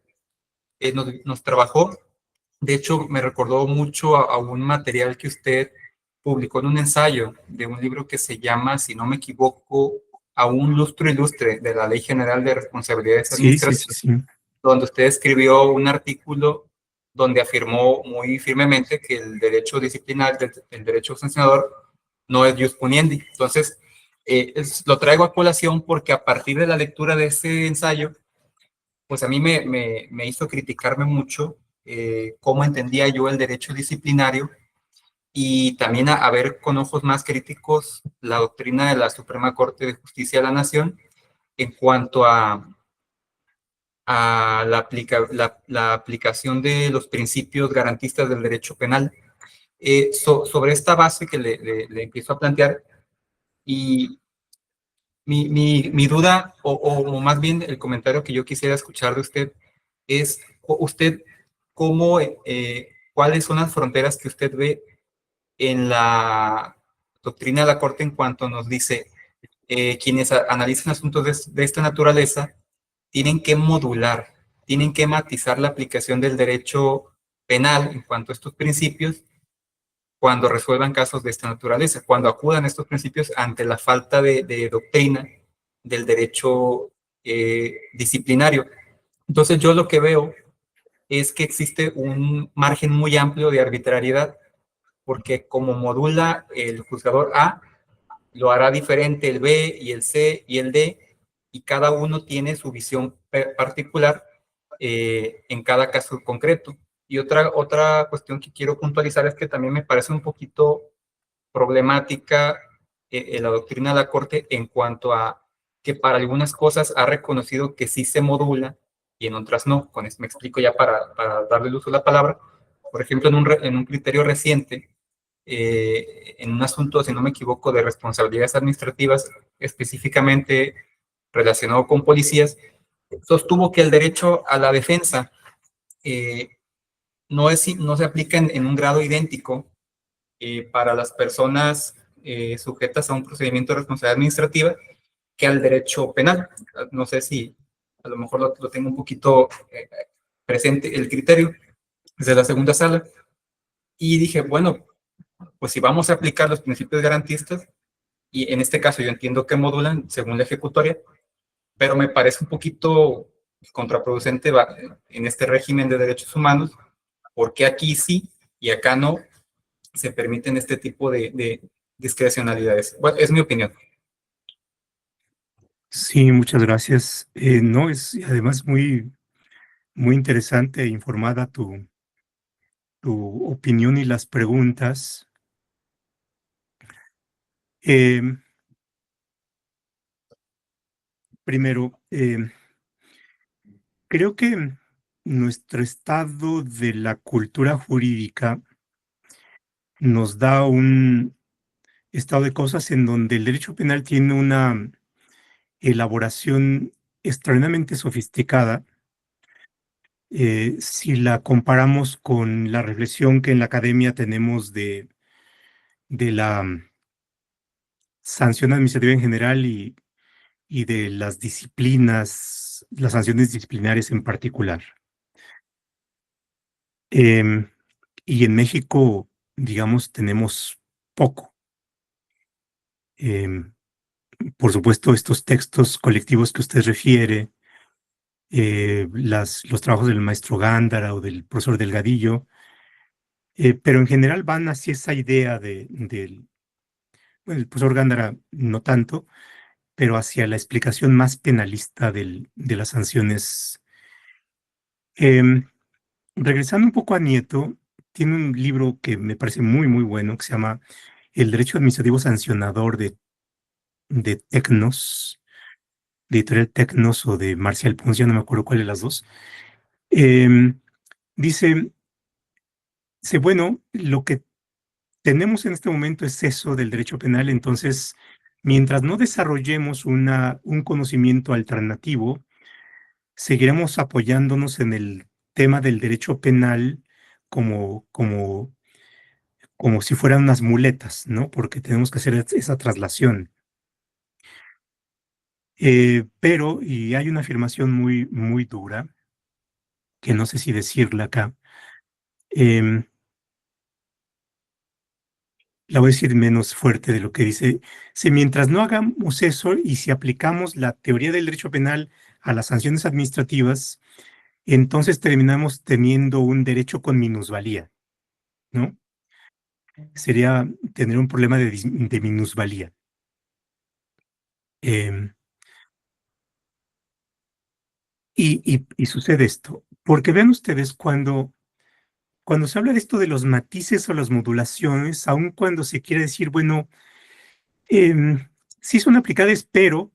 nos trabajó, de hecho me recordó mucho a un material que usted publicó en un ensayo de un libro que se llama, si no me equivoco, A un lustro ilustre de la Ley General de Responsabilidades Sí, sí, sí, Administrativas, sí. donde usted escribió un artículo donde afirmó muy firmemente que el derecho disciplinario, el derecho sancionador, no es jus puniendi. Entonces, lo traigo a colación porque a partir de la lectura de ese ensayo, pues a mí me hizo criticarme mucho cómo entendía yo el derecho disciplinario y también a ver con ojos más críticos la doctrina de la Suprema Corte de Justicia de la Nación en cuanto a la aplicación de los principios garantistas del derecho penal. Sobre esta base que le empiezo a plantear, y mi duda, o más bien el comentario que yo quisiera escuchar de usted, es usted cómo, cuáles son las fronteras que usted ve en la doctrina de la Corte en cuanto nos dice quienes analizan asuntos de esta naturaleza tienen que modular, tienen que matizar la aplicación del derecho penal en cuanto a estos principios cuando resuelvan casos de esta naturaleza, cuando acudan a estos principios ante la falta de doctrina del derecho disciplinario. Entonces yo lo que veo es que existe un margen muy amplio de arbitrariedad, porque como modula el juzgador A, lo hará diferente el B y el C y el D, y cada uno tiene su visión particular en cada caso concreto. Y otra cuestión que quiero puntualizar es que también me parece un poquito problemática la doctrina de la Corte en cuanto a que para algunas cosas ha reconocido que sí se modula y en otras no. Con esto me explico ya para darle el uso de la palabra. Por ejemplo, en un criterio reciente, en un asunto, si no me equivoco, de responsabilidades administrativas, específicamente relacionado con policías, sostuvo que el derecho a la defensa eh, no se aplica en un grado idéntico para las personas sujetas a un procedimiento de responsabilidad administrativa que al derecho penal. No sé si a lo mejor lo tengo un poquito presente el criterio desde la segunda sala. Y dije, bueno, pues si vamos a aplicar los principios garantistas, y en este caso yo entiendo que modulan según la ejecutoria, pero me parece un poquito contraproducente en este régimen de derechos humanos, porque aquí sí y acá no se permiten este tipo de discrecionalidades. Bueno, es mi opinión. Sí, muchas gracias. No, es además muy, muy interesante e informada tu opinión y las preguntas. Em, Primero, creo que nuestro estado de la cultura jurídica nos da un estado de cosas en donde el derecho penal tiene una elaboración extraordinariamente sofisticada, si la comparamos con la reflexión que en la academia tenemos de la sanción administrativa en general y de las disciplinas, las sanciones disciplinarias en particular. Em, y en México, digamos, tenemos poco. Em, por supuesto, estos textos colectivos que usted refiere, los trabajos del maestro Gándara o del profesor Delgadillo, pero en general van hacia esa idea bueno, el profesor Gándara no tanto, pero hacia la explicación más penalista de las sanciones. Em, Regresando un poco a Nieto, tiene un libro que me parece muy, muy bueno, que se llama El Derecho Administrativo Sancionador de Tecnos, de Editorial Tecnos o de Marcial Ponce, no me acuerdo cuál de las dos. Em, dice, bueno, lo que tenemos en este momento es eso del derecho penal, entonces, mientras no desarrollemos un conocimiento alternativo, seguiremos apoyándonos en el tema del derecho penal como, como, como si fueran unas muletas, ¿no? Porque tenemos que hacer esa traslación. Pero, y hay una afirmación muy dura, que no sé si decirla acá, em, la voy a decir menos fuerte de lo que dice. Si mientras no hagamos eso y si aplicamos la teoría del derecho penal a las sanciones administrativas, entonces terminamos teniendo un derecho con minusvalía, ¿no? Sería tener un problema de minusvalía. Em, y sucede esto, porque vean ustedes, cuando se habla de esto de los matices o las modulaciones, aun cuando se quiere decir, bueno, sí son aplicables, pero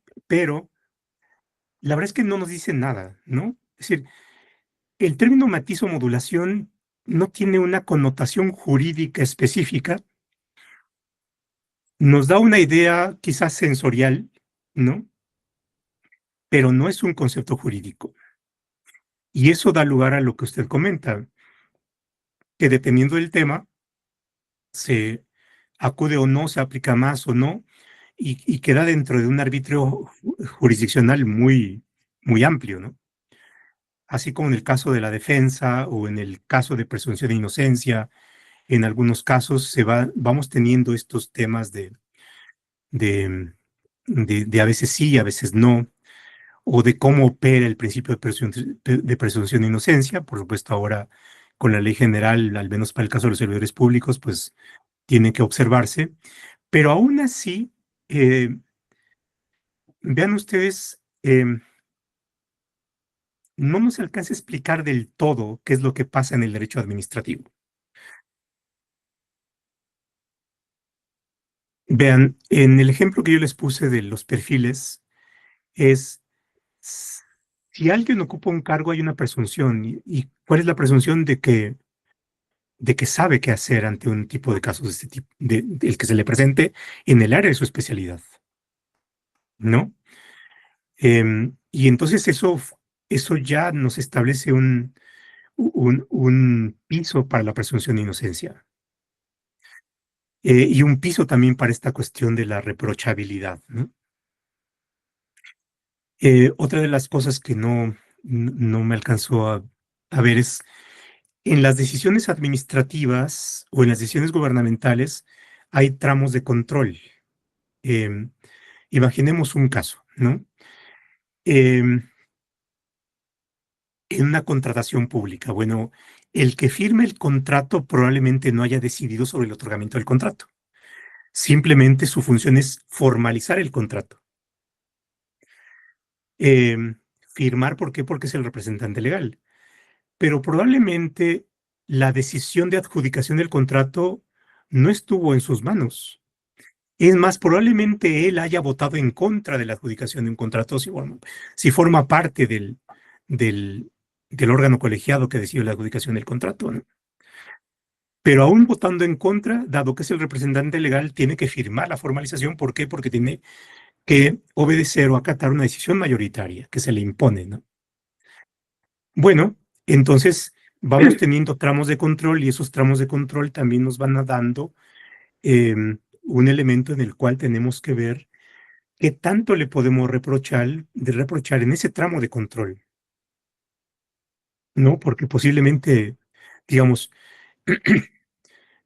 la verdad es que no nos dicen nada, ¿no? Es decir, el término matiz o modulación no tiene una connotación jurídica específica, nos da una idea quizás sensorial, ¿no? Pero no es un concepto jurídico. Y eso da lugar a lo que usted comenta, que dependiendo del tema, se acude o no, se aplica más o no, y queda dentro de un arbitrio jurisdiccional muy amplio, ¿no? Así como en el caso de la defensa o en el caso de presunción de inocencia, en algunos casos vamos teniendo estos temas de, de a veces sí, a veces no, o de cómo opera el principio de presunción de inocencia. Por supuesto, ahora con la ley general, al menos para el caso de los servidores públicos, pues tiene que observarse. Pero aún así, vean ustedes, no nos alcanza a explicar del todo qué es lo que pasa en el derecho administrativo. Vean, en el ejemplo que yo les puse de los perfiles, es si alguien ocupa un cargo, hay una presunción. ¿Y cuál es la presunción de que sabe qué hacer ante un tipo de casos de este tipo, del que se le presente en el área de su especialidad? ¿No? Y entonces eso ya nos establece un piso para la presunción de inocencia. Y un piso también para esta cuestión de la reprochabilidad, ¿no? Otra de las cosas que no me alcanzó a ver es en las decisiones administrativas o en las decisiones gubernamentales hay tramos de control. Em, Imaginemos un caso, ¿no? Em, en una contratación pública, bueno, el que firme el contrato probablemente no haya decidido sobre el otorgamiento del contrato. Simplemente su función es formalizar el contrato. Firmar, ¿por qué? Porque es el representante legal. Pero probablemente la decisión de adjudicación del contrato no estuvo en sus manos. Es más, probablemente él haya votado en contra de la adjudicación de un contrato si forma parte del, del órgano colegiado que decide la adjudicación del contrato, ¿no? Pero aún votando en contra, dado que es el representante legal, tiene que firmar la formalización. ¿Por qué? Porque tiene que obedecer o acatar una decisión mayoritaria que se le impone, ¿no? Bueno, entonces vamos teniendo tramos de control y esos tramos de control también nos van dando un elemento en el cual tenemos que ver qué tanto le podemos reprochar en ese tramo de control, ¿no? Porque posiblemente, digamos,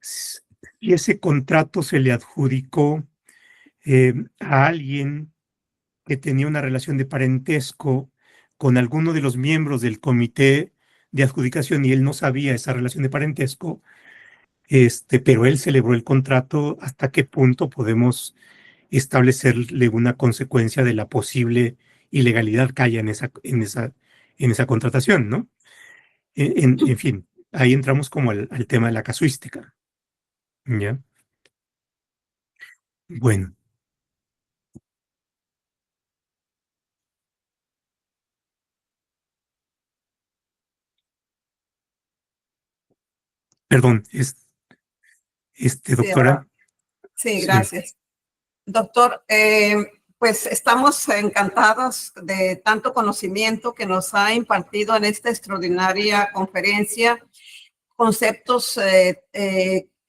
si ese contrato se le adjudicó a alguien que tenía una relación de parentesco con alguno de los miembros del comité de adjudicación y él no sabía esa relación de parentesco, pero él celebró el contrato, ¿hasta qué punto podemos establecerle una consecuencia de la posible ilegalidad que haya en esa contratación, ¿no? En fin, ahí entramos como al tema de la casuística, ¿ya? Bueno, perdón, Sí, doctora, sí, sí, gracias. Doctor, pues estamos encantados de tanto conocimiento que nos ha impartido en esta extraordinaria conferencia, conceptos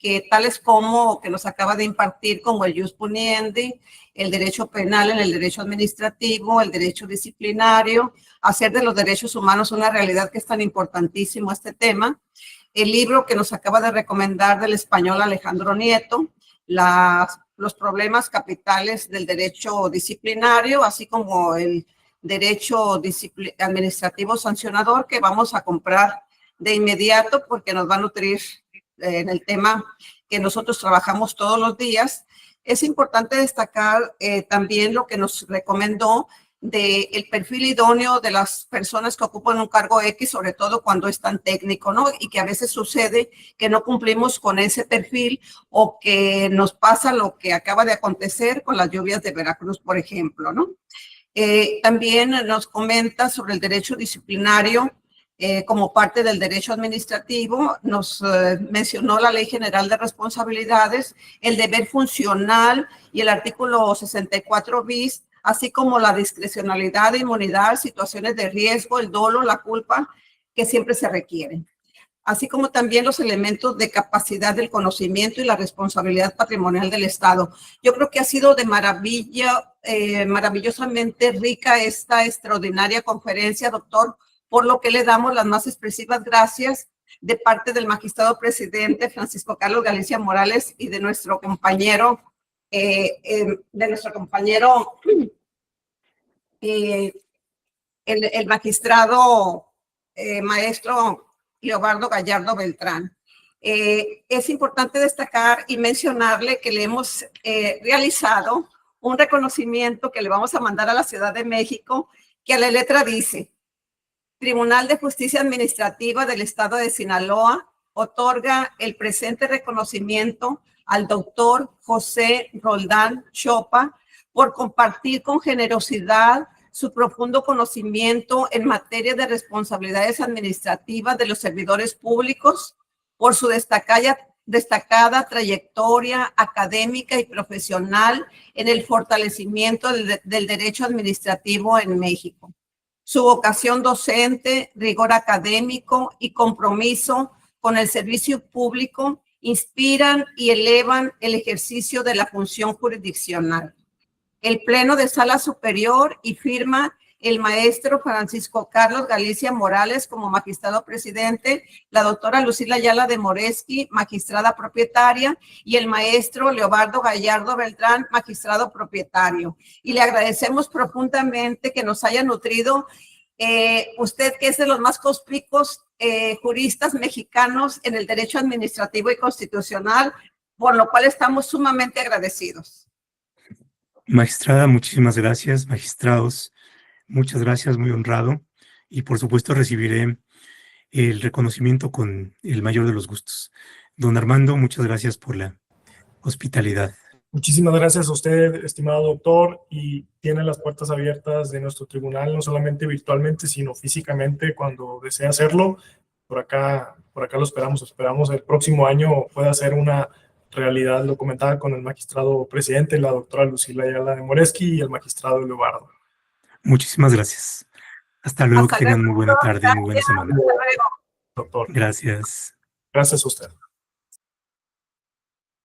que tales como que nos acaba de impartir, como el jus puniendi, el derecho penal en el derecho administrativo, el derecho disciplinario, hacer de los derechos humanos una realidad, que es tan importantísimo este tema. El libro que nos acaba de recomendar del español Alejandro Nieto, los problemas capitales del derecho disciplinario, así como el derecho administrativo sancionador, que vamos a comprar de inmediato porque nos va a nutrir en el tema que nosotros trabajamos todos los días. Es importante destacar también lo que nos recomendó del perfil idóneo de las personas que ocupan un cargo X, sobre todo cuando es tan técnico, ¿no? Y que a veces sucede que no cumplimos con ese perfil, o que nos pasa lo que acaba de acontecer con las lluvias de Veracruz, por ejemplo, ¿no? También nos comenta sobre el derecho disciplinario como parte del derecho administrativo. Nos mencionó la Ley General de Responsabilidades, el deber funcional y el artículo 64 bis, así como la discrecionalidad, inmunidad, situaciones de riesgo, el dolo, la culpa, que siempre se requieren, así como también los elementos de capacidad del conocimiento y la responsabilidad patrimonial del Estado. Yo creo que ha sido de maravilla, maravillosamente rica esta extraordinaria conferencia, doctor, por lo que le damos las más expresivas gracias de parte del magistrado presidente Francisco Carlos Galicia Morales y de nuestro compañero, el magistrado maestro Leobardo Gallardo Beltrán. Es importante destacar y mencionarle que le hemos realizado un reconocimiento que le vamos a mandar a la Ciudad de México, que a la letra dice: Tribunal de Justicia Administrativa del Estado de Sinaloa otorga el presente reconocimiento al doctor José Roldán Chopa por compartir con generosidad su profundo conocimiento en materia de responsabilidades administrativas de los servidores públicos, por su destacada trayectoria académica y profesional en el fortalecimiento del derecho administrativo en México. Su vocación docente, rigor académico y compromiso con el servicio público inspiran y elevan el ejercicio de la función jurisdiccional. El Pleno de Sala Superior y firma el maestro Francisco Carlos Galicia Morales como magistrado presidente, la doctora Lucila Ayala de Moresky, magistrada propietaria, y el maestro Leobardo Gallardo Beltrán, magistrado propietario. Y le agradecemos profundamente que nos haya nutrido usted, que es de los más conspicuos juristas mexicanos en el derecho administrativo y constitucional, por lo cual estamos sumamente agradecidos. Magistrada, muchísimas gracias. Magistrados, muchas gracias, muy honrado. Y por supuesto recibiré el reconocimiento con el mayor de los gustos. Don Armando, muchas gracias por la hospitalidad. Muchísimas gracias a usted, estimado doctor, y tiene las puertas abiertas de nuestro tribunal, no solamente virtualmente, sino físicamente cuando desee hacerlo. Por acá lo esperamos el próximo año pueda ser una realidad. Lo comentaba con el magistrado presidente, la doctora Lucila Ayala de Moresky, y el magistrado Leobardo. Muchísimas gracias. Hasta luego, que tengan muy buena tarde y muy buena semana. Doctor. Gracias. Gracias a usted.